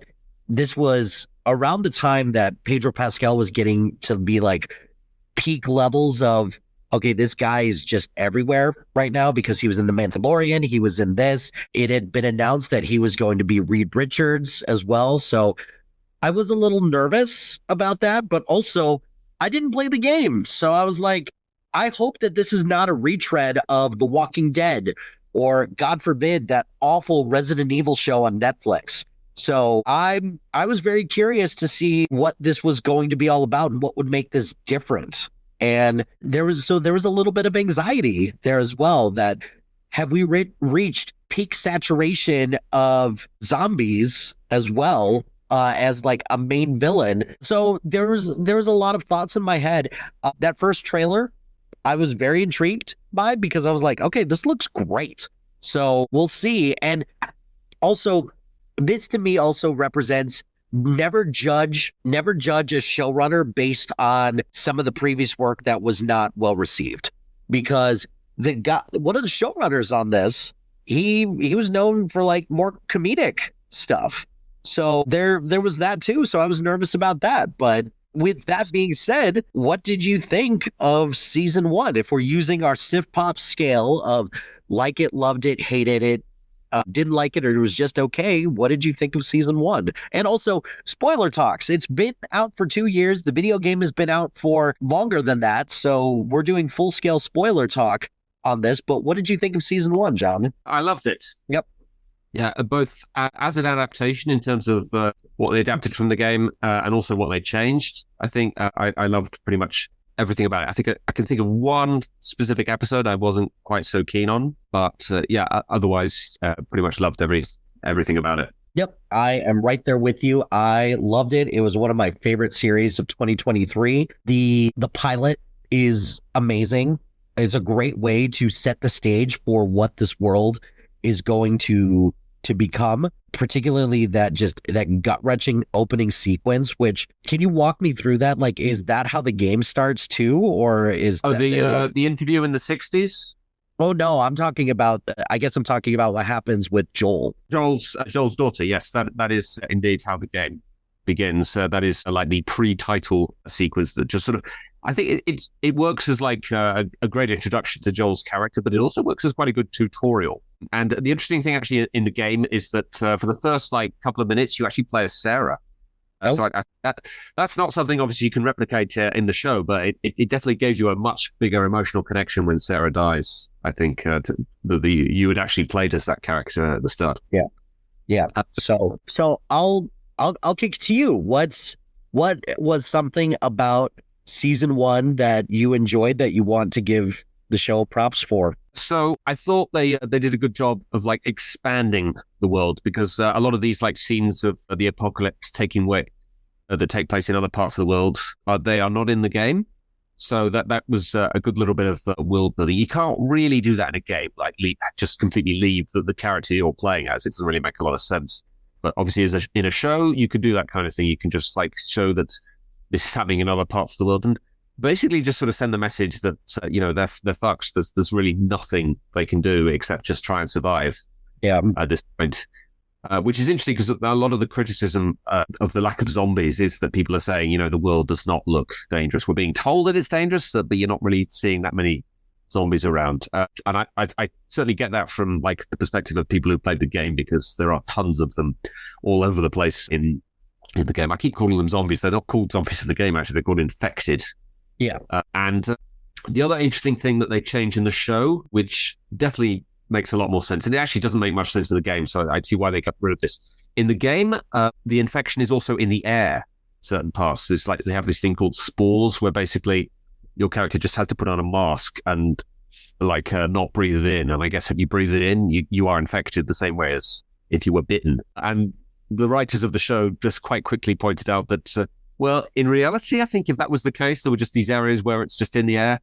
this was around the time that Pedro Pascal was getting to be like peak levels of, okay, this guy is just everywhere right now, because he was in The Mandalorian. He was in this. It had been announced that he was going to be Reed Richards as well. So I was a little nervous about that, but also I didn't play the game. So I was like, I hope that this is not a retread of The Walking Dead, or God forbid, that awful Resident Evil show on Netflix. So I was very curious to see what this was going to be all about and what would make this different. And there was a little bit of anxiety there as well, that have we reached peak saturation of zombies as well as like a main villain? So there was a lot of thoughts in my head. That first trailer, I was very intrigued by, because I was like, okay, this looks great. So we'll see. And also, this to me also represents never judge a showrunner based on some of the previous work that was not well received, because one of the showrunners on this, he was known for like more comedic stuff. So there was that too. So I was nervous about that. But with that being said, what did you think of season 1? If we're using our Sif Pop scale of like it, loved it, hated it, didn't like it, or it was just okay, what did you think of season 1? And also, spoiler talks. It's been out for 2 years. The video game has been out for longer than that. So we're doing full scale spoiler talk on this. But what did you think of season 1, John? I loved it. Yep. Yeah, both as an adaptation in terms of what they adapted from the game and also what they changed. I think I loved pretty much everything about it. I think I can think of one specific episode I wasn't quite so keen on, but otherwise pretty much loved everything about it. Yep, I am right there with you. I loved it. It was one of my favorite series of 2023. The pilot is amazing. It's a great way to set the stage for what this world is going to become, particularly that gut-wrenching opening sequence, which, can you walk me through that? Like, is that how the game starts too, or is the interview in the 60s? Oh no, I'm talking about what happens with Joel. Joel's daughter. Yes, that is indeed how the game begins. That is like the pre-title sequence that just sort of, I think it works as like a great introduction to Joel's character, but it also works as quite a good tutorial. And the interesting thing actually in the game is that for the first like couple of minutes, you actually play as Sarah. So that's not something obviously you can replicate in the show, but it definitely gave you a much bigger emotional connection when Sarah dies. I think you had actually played as that character at the start. Yeah. So I'll kick to you. What was something about season 1 that you enjoyed that you want to give the show props for? So I thought they did a good job of like expanding the world, because a lot of these like scenes of the apocalypse that take place in other parts of the world, they are not in the game. So that was a good little bit of world building. You can't really do that in a game, like just completely leave the character you're playing as. It doesn't really make a lot of sense. But obviously, in a show, you could do that kind of thing. You can just like show that this is happening in other parts of the world, and basically just sort of send the message that they're fucks. There's really nothing they can do except just try and survive. Yeah. At this point. Which is interesting because a lot of the criticism of the lack of zombies is that people are saying, the world does not look dangerous. We're being told that it's dangerous, but you're not really seeing that many zombies around. And I certainly get that from like the perspective of people who played the game, because there are tons of them all over the place in the game. I keep calling them zombies. They're not called zombies in the game, actually. They're called infected. Yeah. And the other interesting thing that they changed in the show, which definitely makes a lot more sense, and it actually doesn't make much sense in the game, so I'd see why they got rid of this. In the game, the infection is also in the air, certain parts. It's like they have this thing called spores, where basically your character just has to put on a mask and not breathe it in. And I guess if you breathe it in, you are infected the same way as if you were bitten. And the writers of the show just quite quickly pointed out that, well, in reality, I think if that was the case, there were just these areas where it's just in the air,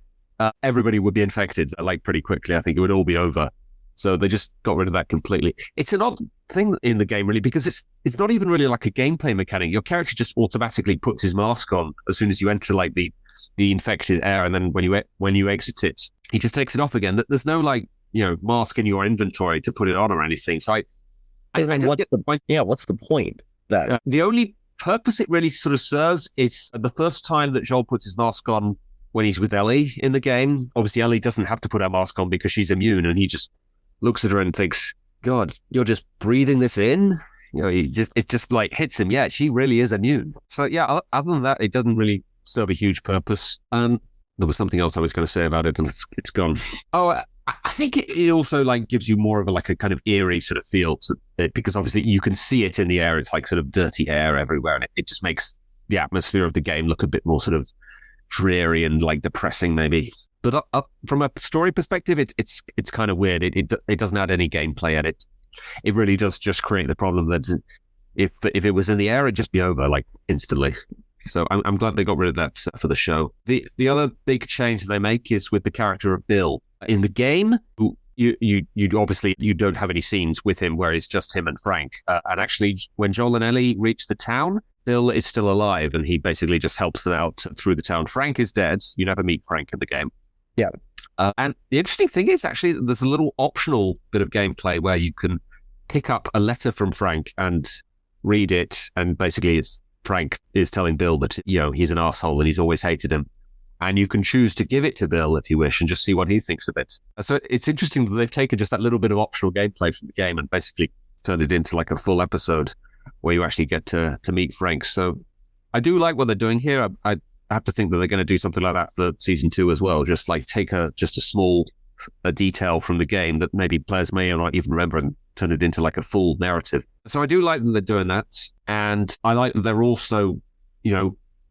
everybody would be infected pretty quickly. I think it would all be over. So they just got rid of that completely. It's an odd thing in the game, really, because it's not even really like a gameplay mechanic. Your character just automatically puts his mask on as soon as you enter like the infected air, and then when you exit it, he just takes it off again. There's no mask in your inventory to put it on or anything. So I what's the point? Yeah, what's the point? That the only purpose it really sort of serves is the first time that Joel puts his mask on when he's with Ellie in the game. Obviously, Ellie doesn't have to put her mask on because she's immune, and he just looks at her and thinks, God, you're just breathing this in? It just like hits him. Yeah, she really is immune. So yeah, other than that, it doesn't really serve a huge purpose. And there was something else I was going to say about it, and it's gone. Oh, I think it also like gives you more of a kind of eerie sort of feel to it, because obviously you can see it in the air. It's like sort of dirty air everywhere, and it just makes the atmosphere of the game look a bit more sort of dreary and like depressing maybe. But from a story perspective, it's kind of weird. It doesn't add any gameplay, and it really does just create the problem that if it was in the air, it'd just be over like instantly. So I'm glad they got rid of that for the show. The other big change that they make is with the character of Bill. In the game, you obviously you don't have any scenes with him where it's just him and Frank. And actually, when Joel and Ellie reach the town, Bill is still alive, and he basically just helps them out through the town. Frank is dead. You never meet Frank in the game. Yeah. And the interesting thing is actually there's a little optional bit of gameplay where you can pick up a letter from Frank and read it, and basically Frank is telling Bill that he's an asshole and he's always hated him, and you can choose to give it to Bill if you wish and just see what he thinks of it. So it's interesting that they've taken just that little bit of optional gameplay from the game and basically turned it into like a full episode where you actually get to meet Frank. So I do like what they're doing here. I have to think that they're going to do something like that for season 2 as well. Just like take a small detail from the game that maybe players may or not even remember and turn it into like a full narrative. So I do like that they're doing that, and I like that they're also,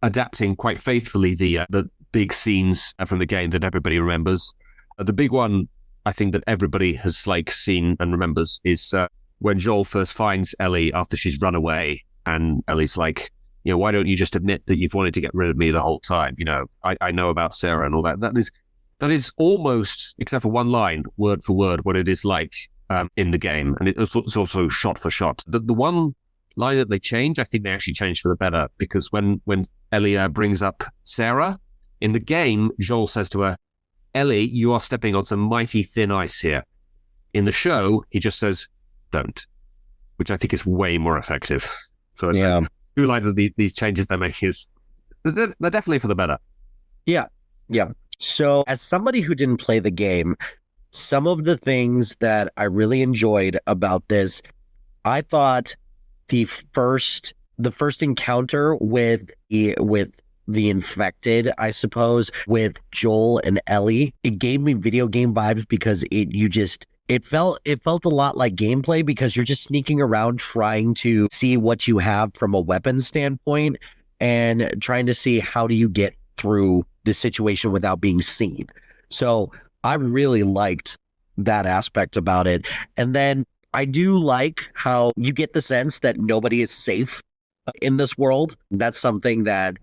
adapting quite faithfully the big scenes from the game that everybody remembers. The big one I think that everybody has like seen and remembers is when Joel first finds Ellie after she's run away, and Ellie's like, why don't you just admit that you've wanted to get rid of me the whole time? I know about Sarah and all that. That is almost, except for one line, word for word, what it is like in the game. And it's also shot for shot. The one line that they change, I think they actually changed for the better, because when Ellie brings up Sarah, in the game, Joel says to her, Ellie, you are stepping on some mighty thin ice here. In the show, he just says, don't, which I think is way more effective. So yeah. I do like that these changes they're making they're definitely for the better. Yeah. So as somebody who didn't play the game, some of the things that I really enjoyed about this, I thought the first encounter with the infected, I suppose, with Joel and Ellie, it gave me video game vibes, because it felt a lot like gameplay, because you're just sneaking around trying to see what you have from a weapon standpoint and trying to see how do you get through the situation without being seen. So I really liked that aspect about it. And then I do like how you get the sense that nobody is safe in this world. That's something that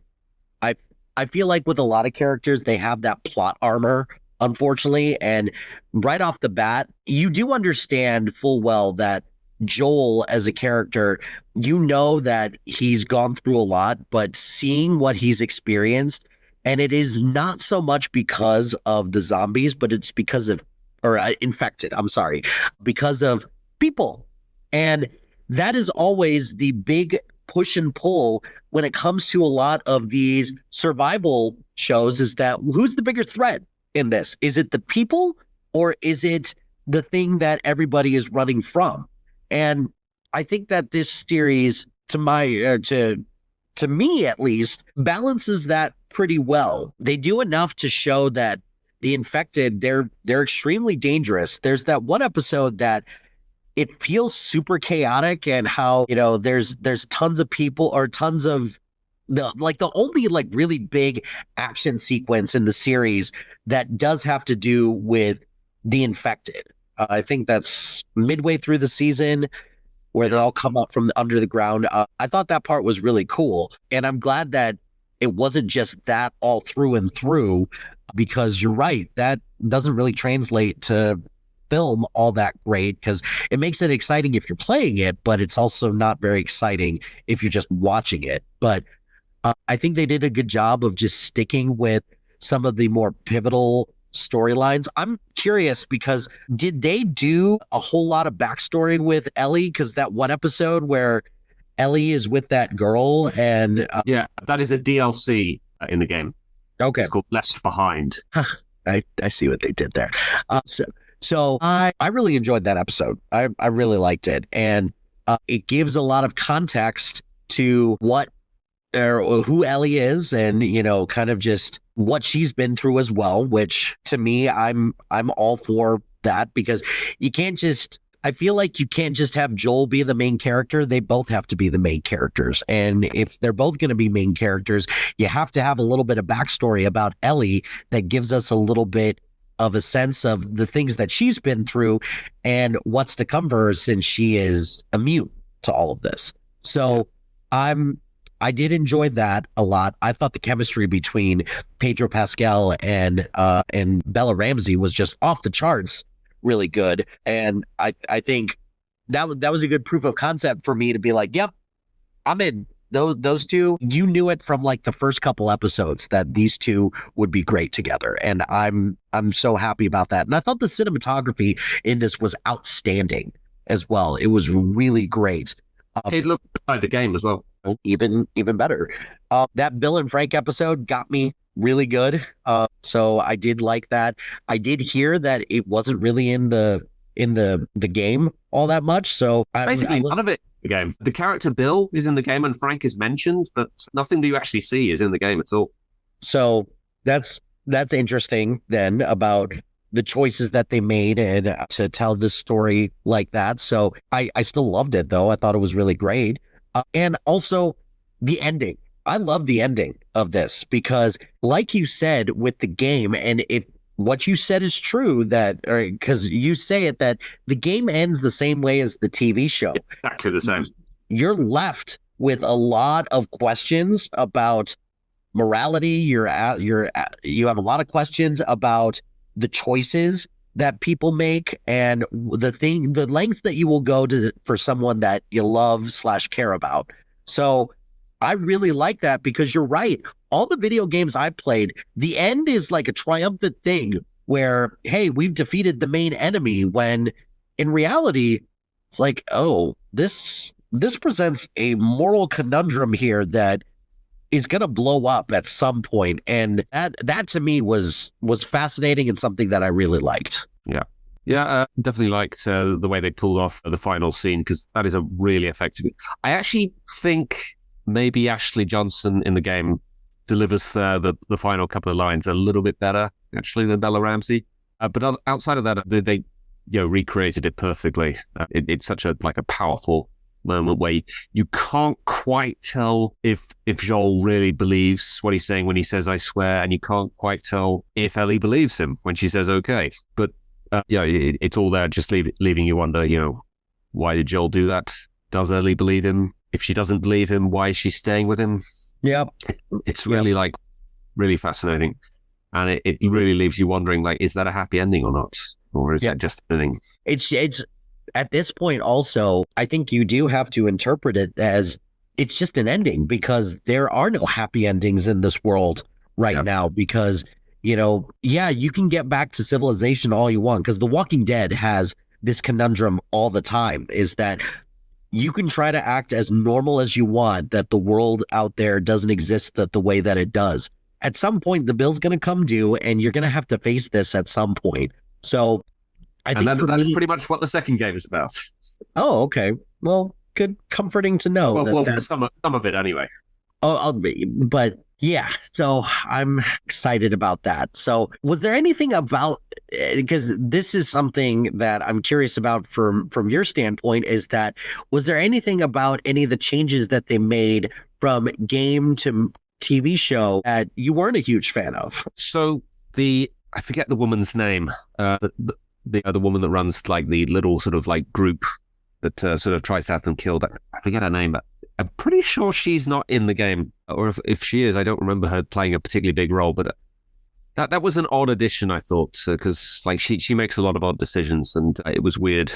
I feel like with a lot of characters, they have that plot armor, unfortunately. And right off the bat, you do understand full well that Joel as a character, you know that he's gone through a lot, but seeing what he's experienced, and it is not so much because of the zombies, but it's because of, or infected, I'm sorry, because of people. And that is always the big push and pull when it comes to a lot of these survival shows, is that who's the bigger threat in this? Is it the people, or is it the thing that everybody is running from? And I think that this series, to me at least, balances that pretty well. They do enough to show that the infected, they're extremely dangerous. There's that one episode that it feels super chaotic, and how, there's tons of people, or tons of the only like really big action sequence in the series that does have to do with the infected. I think that's midway through the season, where they all come up from under the ground. I thought that part was really cool. And I'm glad that it wasn't just that all through and through, because you're right, that doesn't really translate to film all that great, because it makes it exciting if you're playing it, but it's also not very exciting if you're just watching it. But I think they did a good job of just sticking with some of the more pivotal storylines. I'm curious, because did they do a whole lot of backstory with Ellie? Because that one episode where Ellie is with that girl, and yeah, that is a DLC in the game. Okay, it's called Left Behind. I see what they did there. So I really enjoyed that episode. I really liked it, and it gives a lot of context to what or who Ellie is, and kind of just what she's been through as well, which to me, I'm all for that, because I feel like you can't just have Joel be the main character. They both have to be the main characters. And if they're both going to be main characters, you have to have a little bit of backstory about Ellie that gives us a little bit of a sense of the things that she's been through and what's to come for her, since she is immune to all of this. So I did enjoy that a lot. I thought the chemistry between Pedro Pascal and Bella Ramsey was just off the charts, really good. And I think that was a good proof of concept for me to be like, yep, I'm in. Those two, you knew it from like the first couple episodes that these two would be great together, and I'm so happy about that. And I thought the cinematography in this was outstanding as well. It was really great. It looked like the game as well. Even better. That Bill and Frank episode got me really good. So I did like that. I did hear that it wasn't really in the game all that much. So basically, none of it. The game. The character Bill is in the game, and Frank is mentioned, but nothing that you actually see is in the game at all. So that's interesting then, about the choices that they made and to tell this story like that. So I still loved it though. I thought it was really great. And also the ending. I love the ending of this, because like you said with the game, and if what you said is true, that because you say it, that the game ends the same way as the TV show. Exactly the same. You're left with a lot of questions about morality. You have a lot of questions about the choices that people make, and the length that you will go to for someone that you love / care about. So I really like that, because you're right. All the video games I played, the end is like a triumphant thing where, hey, we've defeated the main enemy, when in reality, it's like, oh, this presents a moral conundrum here that is going to blow up at some point. And that to me was fascinating, and something that I really liked. Yeah, definitely liked the way they pulled off the final scene, because that is a really effective. I actually think maybe Ashley Johnson in the game delivers the final couple of lines a little bit better actually than Bella Ramsey. But outside of that, they recreated it perfectly. It's such a powerful moment where you can't quite tell if Joel really believes what he's saying when he says "I swear," and you can't quite tell if Ellie believes him when she says "okay." But it's all there, just leaving you wonder, why did Joel do that? Does Ellie believe him? If she doesn't believe him, why is she staying with him? Yeah, it's really really fascinating. And it really leaves you wondering, like, is that a happy ending or not? Or is that just an ending? It's at this point also, I think you do have to interpret it as it's just an ending, because there are no happy endings in this world right now, because, you can get back to civilization all you want, because The Walking Dead has this conundrum all the time, is that you can try to act as normal as you want, that the world out there doesn't exist the way that it does. At some point, the bill's going to come due, and you're going to have to face this at some point. So I think that's pretty much what the second game is about. Oh, okay. Well, good, comforting to know. That's some of it anyway. But yeah, so I'm excited about that. So was there anything about, because this is something that I'm curious about from your standpoint, is that, was there anything about any of the changes that they made from game to TV show that you weren't a huge fan of? So I forget the woman's name, the other woman that runs like the little sort of like group that sort of tries to have them killed. I forget her name, but I'm pretty sure she's not in the game, or if she is, I don't remember her playing a particularly big role. But that was an odd addition, I thought, because like she makes a lot of odd decisions, and it was weird.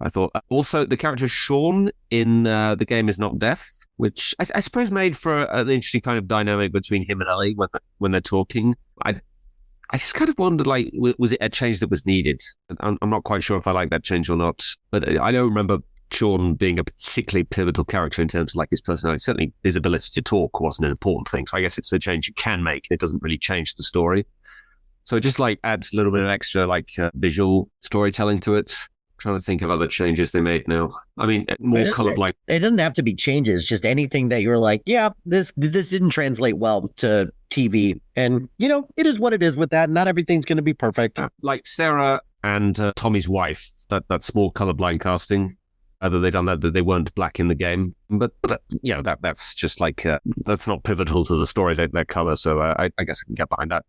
I thought also the character Sean in the game is not deaf, which I suppose made for an interesting kind of dynamic between him and Ellie when they're talking. I just kind of wondered, like, was it a change that was needed? I'm not quite sure if I like that change or not, but I don't remember Sean being a particularly pivotal character in terms of like his personality. Certainly his ability to talk wasn't an important thing. So I guess it's a change you can make. It doesn't really change the story. So it just like adds a little bit of extra like visual storytelling to it. Trying to think of other changes they made now. I mean, more colorblind. It doesn't have to be changes, just anything that you're like, yeah, this didn't translate well to TV. And, it is what it is with that. Not everything's going to be perfect. Like Sarah and Tommy's wife, that small colorblind casting, that they done that they weren't black in the game. But that's just like, that's not pivotal to the story that cover. So I guess I can get behind that.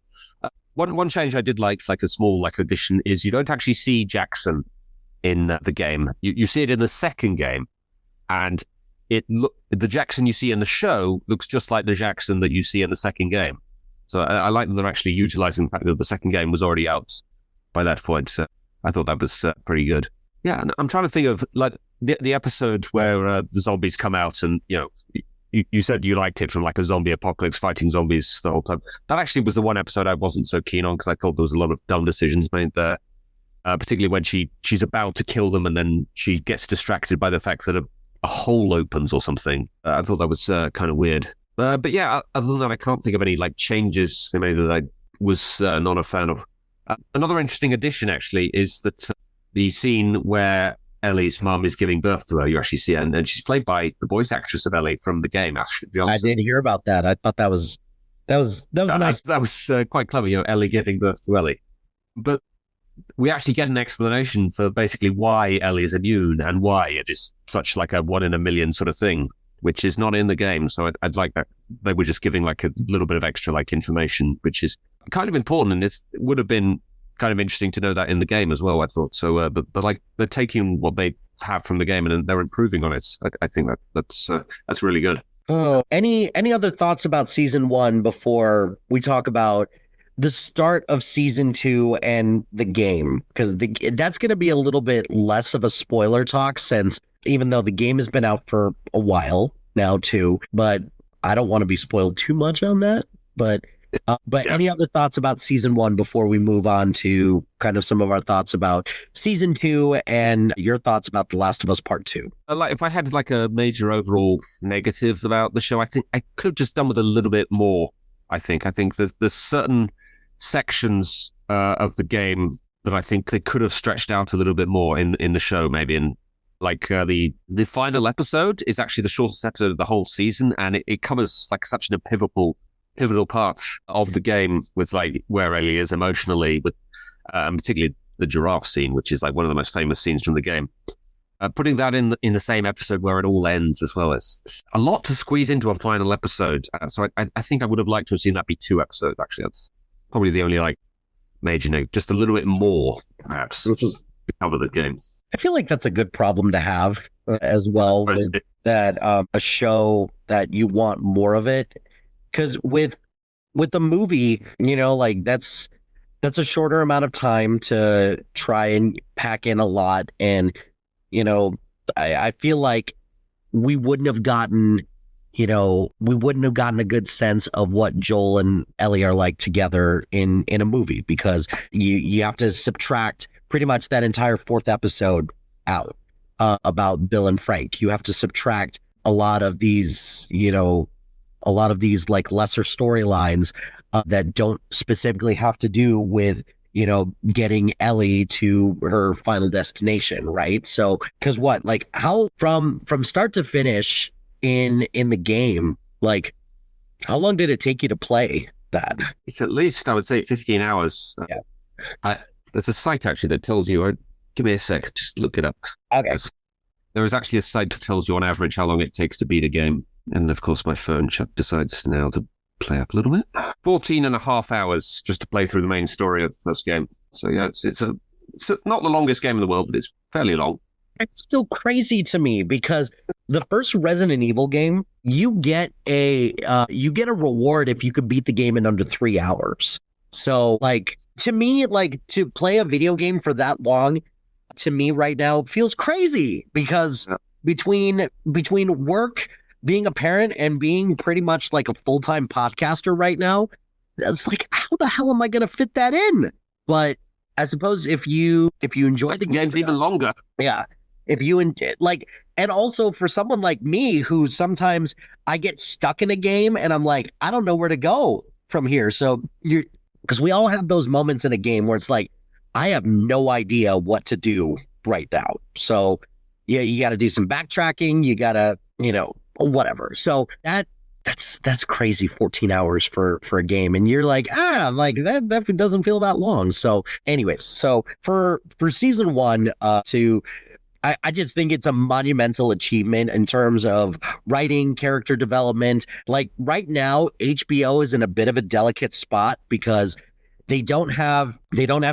One change I did like a small like addition, is you don't actually see Jackson in the game. You see it in the second game, and the Jackson you see in the show looks just like the Jackson that you see in the second game. So I like that they're actually utilizing the fact that the second game was already out by that point. So I thought that was pretty good. Yeah, and I'm trying to think of like the episode where the zombies come out, and you said you liked it from like a zombie apocalypse, fighting zombies the whole time. That actually was the one episode I wasn't so keen on, because I thought there was a lot of dumb decisions made there. Particularly when she's about to kill them, and then she gets distracted by the fact that a hole opens or something. I thought that was kind of weird. But yeah, other than that, I can't think of any like changes they made that I was not a fan of. Another interesting addition, actually, is that the scene where Ellie's mum is giving birth to her, you actually see her, and she's played by the voice actress of Ellie from the game, Ashley Johnson. I did hear about that. I thought that was nice. That was quite clever, Ellie giving birth to Ellie. But we actually get an explanation for basically why Ellie is immune and why it is such like a 1 in a million sort of thing, which is not in the game. So I'd like that. They were just giving like a little bit of extra like information, which is kind of important. And it would have been kind of interesting to know that in the game as well, I thought. So they're taking what they have from the game and they're improving on it. I think that's really good. Oh, any other thoughts about season 1 before we talk about the start of season 2 and the game? Because that's going to be a little bit less of a spoiler talk, since even though the game has been out for a while now too, but I don't want to be spoiled too much on that. But any other thoughts about season 1 before we move on to kind of some of our thoughts about season 2 and your thoughts about The Last of Us Part 2? Like if I had like a major overall negative about the show, I think I could have just done with a little bit more. I think there's certain sections of the game that I think they could have stretched out a little bit more in the show, maybe. And like the final episode is actually the shortest episode of the whole season, and it covers like such a pivotal part of the game, with like where Ellie is emotionally, with and particularly the giraffe scene, which is like one of the most famous scenes from the game. Putting that in the same episode where it all ends as well, is a lot to squeeze into a final episode. So I think I would have liked to have seen that be 2 episodes. Actually, that's probably the only like major note, just a little bit more perhaps, which is to cover the game. I feel like that's a good problem to have as well, with that a show that you want more of it, because with with the movie, like that's a shorter amount of time to try and pack in a lot. And, I feel like we wouldn't have gotten, a good sense of what Joel and Ellie are like together in a movie, because you have to subtract pretty much that entire fourth episode out about Bill and Frank. You have to subtract a lot of these, like lesser storylines that don't specifically have to do with, getting Ellie to her final destination, right? So, because how from start to finish in the game, like, how long did it take you to play that? It's at least, I would say, 15 hours. Yeah. There's a site actually that tells you. Give me a sec, just look it up. Okay. There is actually a site that tells you on average how long it takes to beat a game. And of course, my phone decides now to play up a little bit. 14 and a half hours just to play through the main story of the first game. So yeah, it's not the longest game in the world, but it's fairly long. It's still crazy to me because the first Resident Evil game, you get a reward if you could beat the game in under 3 hours. So like, to me, like, to play a video game for that long, to me right now feels crazy, because between work, being a parent, and being pretty much like a full-time podcaster right now, it's like, how the hell am I going to fit that in? But I suppose if you enjoy the game's even longer. Yeah. If you and also for someone like me, who sometimes I get stuck in a game and I'm like, I don't know where to go from here. So because we all have those moments in a game where it's like, I have no idea what to do right now. So yeah, you got to do some backtracking. You got to, whatever. So that's crazy. 14 hours for a game. And you're like, like that doesn't feel that long. So anyways, so for season one, I just think it's a monumental achievement in terms of writing, character development. Like right now, HBO is in a bit of a delicate spot because they don't have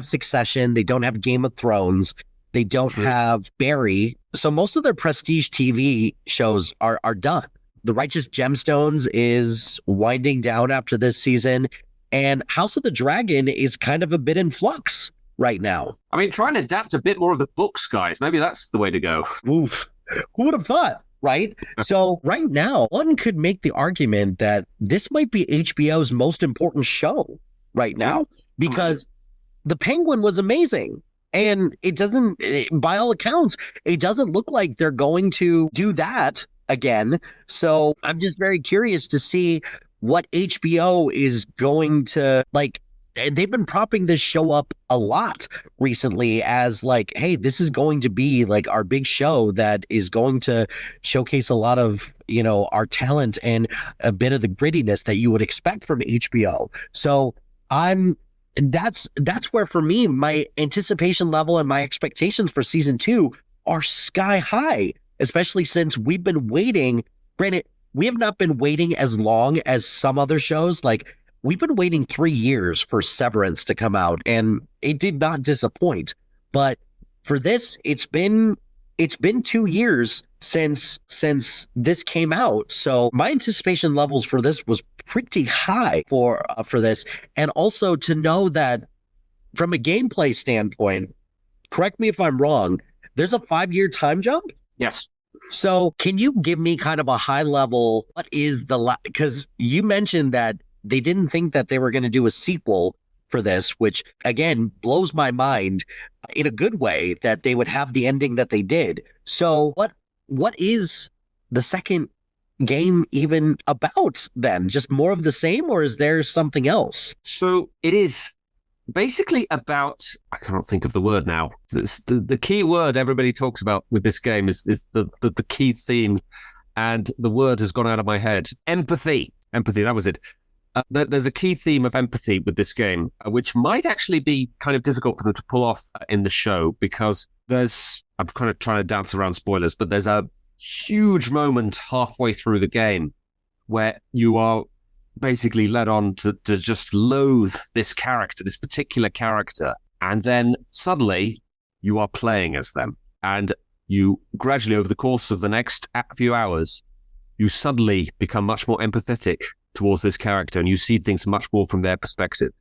Succession, they don't have Game of Thrones, they don't have Barry. So most of their prestige TV shows are done. The Righteous Gemstones is winding down after this season, and House of the Dragon is kind of a bit in flux right now. I mean, try and adapt a bit more of the books, guys. Maybe that's the way to go. Oof. Who would have thought, right? So right now, one could make the argument that this might be HBO's most important show right now, because The Penguin was amazing. And by all accounts, it doesn't look like they're going to do that again. So I'm just very curious to see what HBO is going to like. They've been propping this show up a lot recently as like, hey, this is going to be like our big show that is going to showcase a lot of, our talent and a bit of the grittiness that you would expect from HBO. So that's where, for me, my anticipation level and my expectations for season 2 are sky high, especially since we've been waiting. Granted, we have not been waiting as long as some other shows. Like, we've been waiting 3 years for Severance to come out, and it did not disappoint. But for this, it's been 2 years since this came out. So my anticipation levels for this was pretty high for this. And also to know that from a gameplay standpoint, correct me if I'm wrong, there's a 5-year time jump? Yes. So can you give me kind of a high level, what is because you mentioned that they didn't think that they were going to do a sequel for this, which again blows my mind in a good way that they would have the ending that they did. So what is the second game even about then? Just more of the same, or is there something else? So it is basically about, I cannot think of the word now. The key word everybody talks about with this game is the key theme, and the word has gone out of my head. Empathy, that was it. There's a key theme of empathy with this game, which might actually be kind of difficult for them to pull off in the show, because I'm kind of trying to dance around spoilers, but there's a huge moment halfway through the game where you are basically led on to just loathe this particular character. And then suddenly you are playing as them. And you gradually, over the course of the next few hours, you suddenly become much more empathetic towards this character, and you see things much more from their perspective,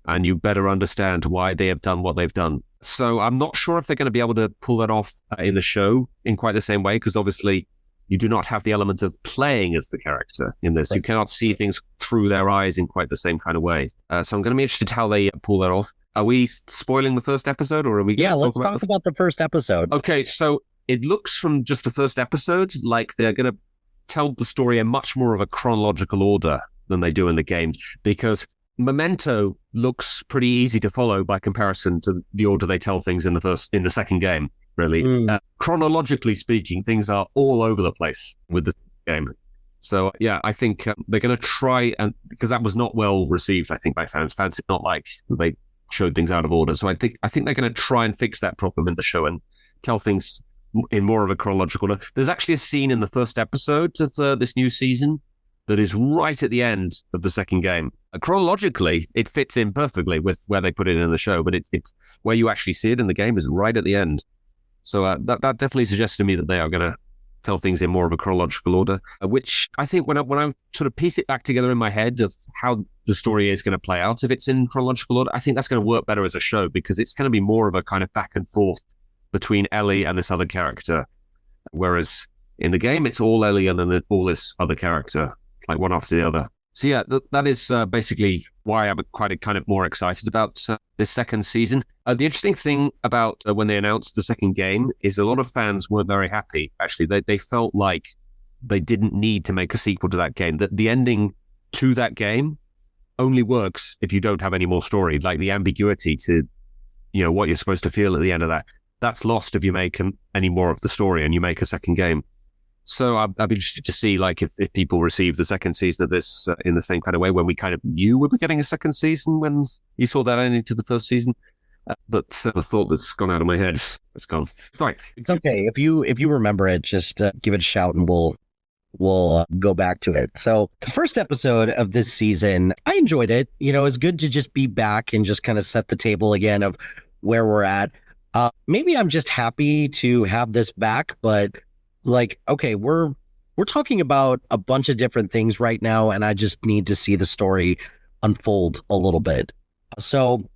and you better understand why they have done what they've done. So I'm not sure if they're going to be able to pull that off in the show in quite the same way, because obviously you do not have the element of playing as the character in this. Right. You cannot see things through their eyes in quite the same kind of way. So I'm going to be interested how they pull that off. Are we spoiling the first episode, or are we? Yeah, let's talk about the first episode. Okay, so it looks from just the first episode like they're going to tell the story in much more of a chronological order than they do in the game, because Memento looks pretty easy to follow by comparison to the order they tell things in the second game. Really, chronologically speaking, things are all over the place with the game. So yeah, I think they're going to try, and because that was not well received, I think, by fans. Fans did not like they showed things out of order. So I think they're going to try and fix that problem in the show and tell things in more of a chronological order. There's actually a scene in the first episode of this new season that is right at the end of the second game. Chronologically, it fits in perfectly with where they put it in the show, but it's where you actually see it in the game is right at the end. So that definitely suggests to me that they are going to tell things in more of a chronological order, which I think when I sort of piece it back together in my head of how the story is going to play out, if it's in chronological order, I think that's going to work better as a show, because it's going to be more of a kind of back and forth between Ellie and this other character. Whereas in the game, it's all Ellie and then all this other character, like one after the other. So yeah, that is basically why I'm quite kind of more excited about this second season. The interesting thing about when they announced the second game is a lot of fans weren't very happy. Actually, they felt like they didn't need to make a sequel to that game. That the ending to that game only works if you don't have any more story. Like the ambiguity to, what you're supposed to feel at the end of that. That's lost if you make any more of the story and you make a second game. So I'd be interested to see, like, if people receive the second season of this in the same kind of way, when we kind of knew we were getting a second season when you saw that ending to the first season. But the thought that's gone out of my head, it's gone. Sorry. It's okay. If you remember it, just give it a shout and we'll go back to it. So the first episode of this season, I enjoyed it. It's good to just be back and just kind of set the table again of where we're at. Maybe I'm just happy to have this back, but like, okay, we're talking about a bunch of different things right now, and I just need to see the story unfold a little bit. So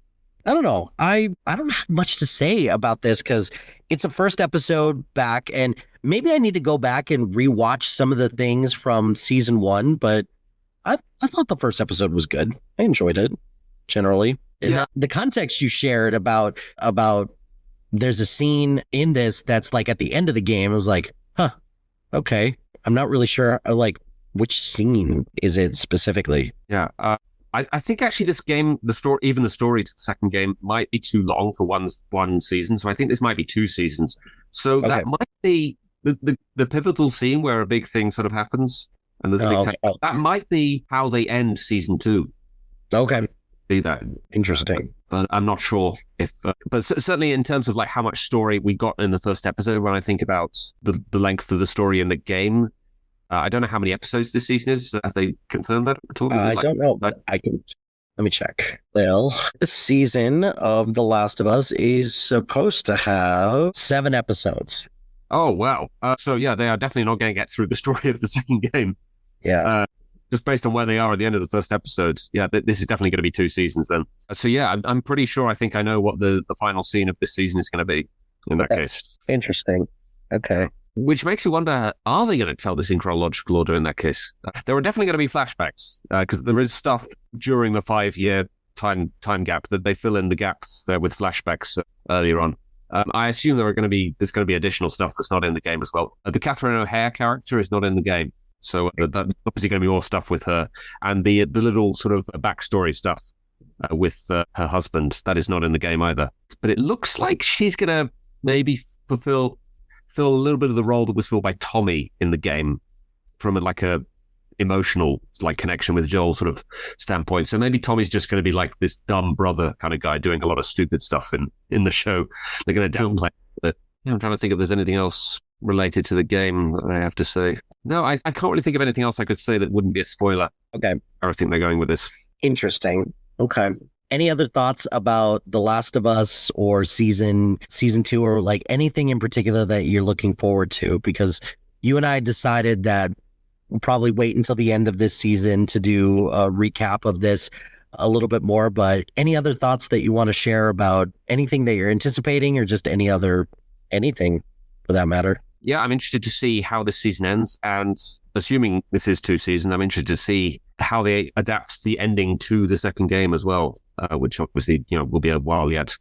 I don't know. I don't have much to say about this because it's a first episode back, and maybe I need to go back and rewatch some of the things from season 1, but I thought the first episode was good. I enjoyed it generally. Yeah. The context you shared about there's a scene in this that's like at the end of the game. It was like, huh, okay. I'm not really sure, like, which scene is it specifically? Yeah, I think actually this game, the story to the second game might be too long for one season. So I think this might be 2 seasons. So that might be the pivotal scene where a big thing sort of happens. And there's a big that might be how they end season 2. Okay. Be that interesting. I'm not sure if, but certainly in terms of like how much story we got in the first episode, when I think about the length of the story in the game, I don't know how many episodes this season is. Have they confirmed that at all? I don't know, but I can. Let me check. Well, this season of The Last of Us is supposed to have 7 episodes. Oh, wow. So yeah, they are definitely not going to get through the story of the second game. Yeah. Just based on where they are at the end of the first episode, yeah, this is definitely going to be 2 seasons then. So yeah, I'm pretty sure I think I know what the final scene of this season is going to be in that case. Interesting. Okay. Which makes you wonder, are they going to tell this in chronological order in that case? There are definitely going to be flashbacks, because there is stuff during the 5-year time gap that they fill in the gaps there with flashbacks earlier on. I assume there's going to be additional stuff that's not in the game as well. The Catherine O'Hare character is not in the game. So that's obviously going to be more stuff with her, and the little sort of backstory stuff with her husband that is not in the game either. But it looks like she's going to maybe fill a little bit of the role that was filled by Tommy in the game, from a emotional like connection with Joel sort of standpoint. So maybe Tommy's just going to be like this dumb brother kind of guy doing a lot of stupid stuff in the show. They're going to downplay it. I'm trying to think if there's anything else related to the game that I have to say. No, I can't really think of anything else I could say that wouldn't be a spoiler. Okay. I think they're going with this. Interesting. Okay. Any other thoughts about The Last of Us or season 2, or like anything in particular that you're looking forward to? Because you and I decided that we'll probably wait until the end of this season to do a recap of this a little bit more. But any other thoughts that you want to share about anything that you're anticipating, or just anything for that matter? Yeah, I'm interested to see how this season ends, and assuming this is 2 seasons, I'm interested to see how they adapt the ending to the second game as well, which obviously will be a while yet.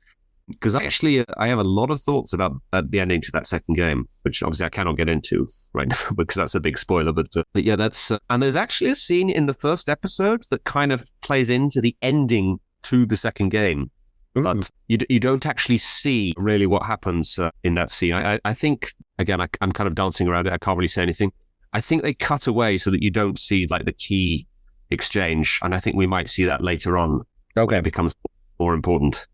Because I have a lot of thoughts about the ending to that second game, which obviously I cannot get into right now because that's a big spoiler. But yeah, that's and there's actually a scene in the first episode that kind of plays into the ending to the second game. But you don't actually see really what happens in that scene. I think, again, I'm kind of dancing around it. I can't really say anything. I think they cut away so that you don't see like the key exchange. And I think we might see that later on. Okay. It becomes more important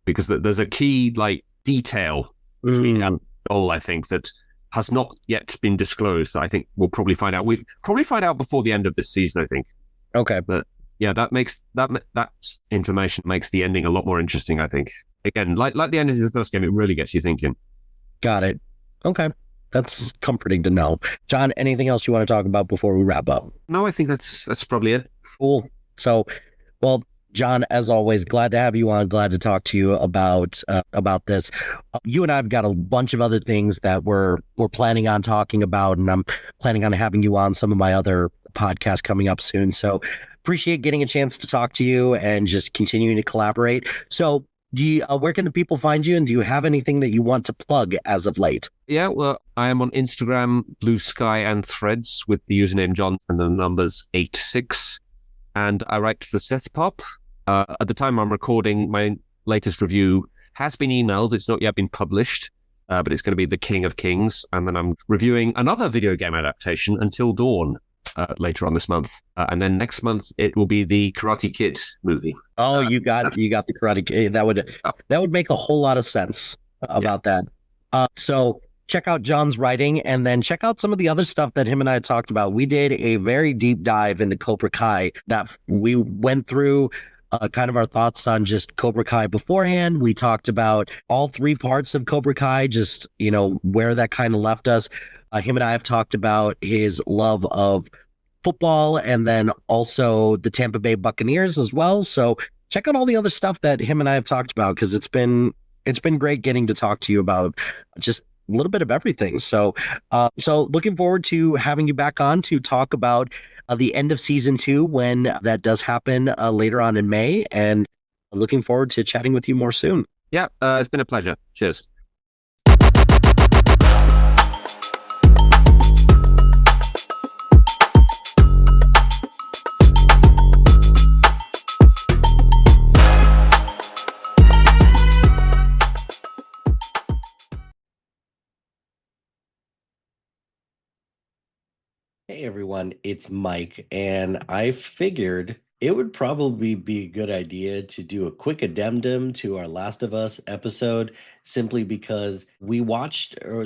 because there's a key like detail between Joel, I think, that has not yet been disclosed. That I think we'll probably find out. We'll probably find out before the end of this season, I think. Okay. But yeah, that information makes the ending a lot more interesting, I think. Again, like the end of the first game, it really gets you thinking. Got it. Okay. That's comforting to know. John, anything else you want to talk about before we wrap up? No, I think that's probably it. Cool. So, well, John, as always, glad to have you on. Glad to talk to you about this. You and I have got a bunch of other things that we're planning on talking about, and I'm planning on having you on some of my other podcasts coming up soon. So appreciate getting a chance to talk to you and just continuing to collaborate. So where can the people find you, and do you have anything that you want to plug as of late? Yeah, well, I am on Instagram, Blue Sky, and Threads with the username John and the numbers 86. And I write for Seth Pop. At the time I'm recording, my latest review has been emailed. It's not yet been published, but it's going to be The King of Kings. And then I'm reviewing another video game adaptation, Until Dawn, later on this month. And then next month, it will be the Karate Kid movie. Oh, you got the Karate Kid. That would make a whole lot of sense about that. So check out John's writing, and then check out some of the other stuff that him and I talked about. We did a very deep dive into Cobra Kai that we went through kind of our thoughts on just Cobra Kai beforehand. We talked about all 3 parts of Cobra Kai, just, where that kind of left us. Him and I have talked about his love of football, and then also the Tampa Bay Buccaneers as well. So check out all the other stuff that him and I have talked about, because it's been great getting to talk to you about just a little bit of everything. So looking forward to having you back on to talk about the end of season 2 when that does happen later on in May, and looking forward to chatting with you more soon. Yeah, it's been a pleasure. Cheers. Hey everyone, it's Mike, and I figured it would probably be a good idea to do a quick addendum to our Last of Us episode, simply because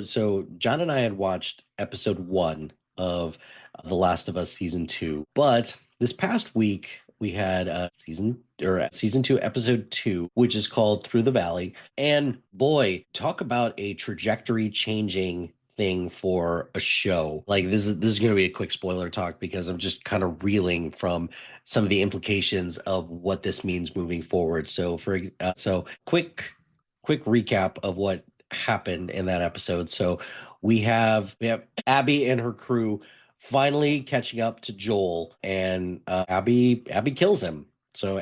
so John and I had watched episode 1 of The Last of Us season 2, but this past week we had season 2 episode 2, which is called Through the Valley, and boy, talk about a trajectory changing thing for a show. Like this is going to be a quick spoiler talk, because I'm just kind of reeling from some of the implications of what this means moving forward. So quick recap of what happened in that episode. So we have Abby and her crew finally catching up to Joel, and Abby kills him. So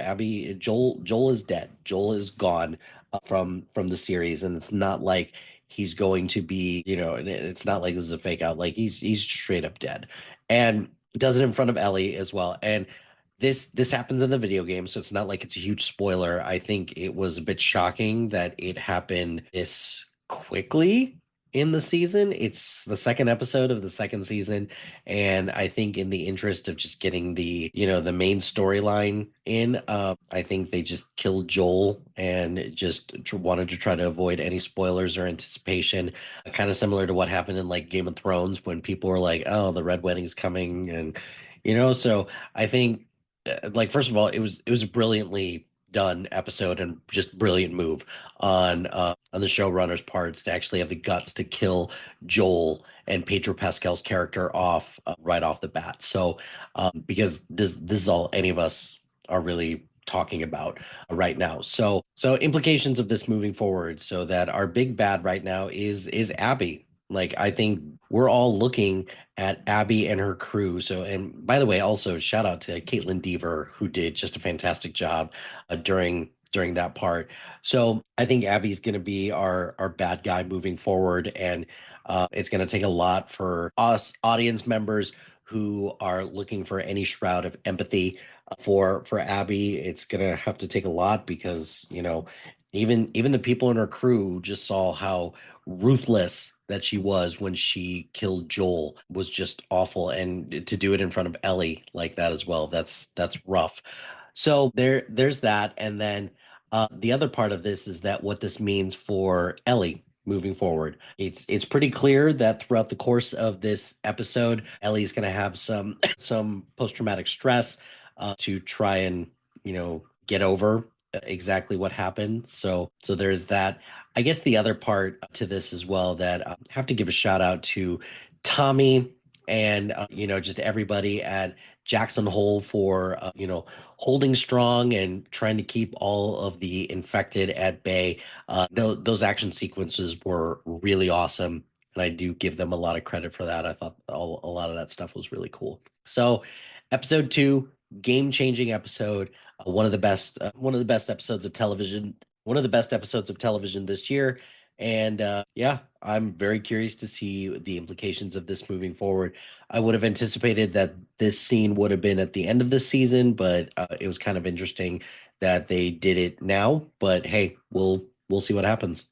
Joel is dead. Joel is gone from the series, and it's not like he's going to be, it's not like this is a fake out. Like he's straight up dead, and does it in front of Ellie as well. And this happens in the video game, so it's not like it's a huge spoiler. I think it was a bit shocking that it happened this quickly in the season. It's the second episode of the second season, and I think in the interest of just getting the the main storyline in, I think they just killed Joel and just wanted to try to avoid any spoilers or anticipation, kind of similar to what happened in like Game of Thrones when people were like, oh, the Red Wedding's coming, and so I think like, first of all, it was a brilliantly done episode and just brilliant move on on the showrunner's parts to actually have the guts to kill Joel and Pedro Pascal's character off right off the bat. So because this is all any of us are really talking about right now. So implications of this moving forward, so that our big bad right now is Abby. Like, I think we're all looking at Abby and her crew. So, and by the way, also shout out to Caitlin Deaver, who did just a fantastic job during that part. So I think Abby's going to be our bad guy moving forward, and it's going to take a lot for us audience members who are looking for any shroud of empathy for Abby. It's going to have to take a lot, because even the people in her crew just saw how ruthless that she was when she killed Joel. Was just awful, and to do it in front of Ellie like that as well, that's rough. So there's that. And then the other part of this is that what this means for Ellie moving forward. It's pretty clear that throughout the course of this episode, Ellie's going to have some post-traumatic stress to try and get over exactly what happened. So there's that. I guess the other part to this as well, that I have to give a shout out to Tommy and just everybody at Jackson Hole for holding strong and trying to keep all of the infected at bay. Those action sequences were really awesome, and I do give them a lot of credit for that. I thought a lot of that stuff was really cool. So, episode 2, game-changing episode, one of the best episodes of television, one of the best episodes of television this year. And yeah, I'm very curious to see the implications of this moving forward. I would have anticipated that this scene would have been at the end of the season, but it was kind of interesting that they did it now. But hey, we'll see what happens.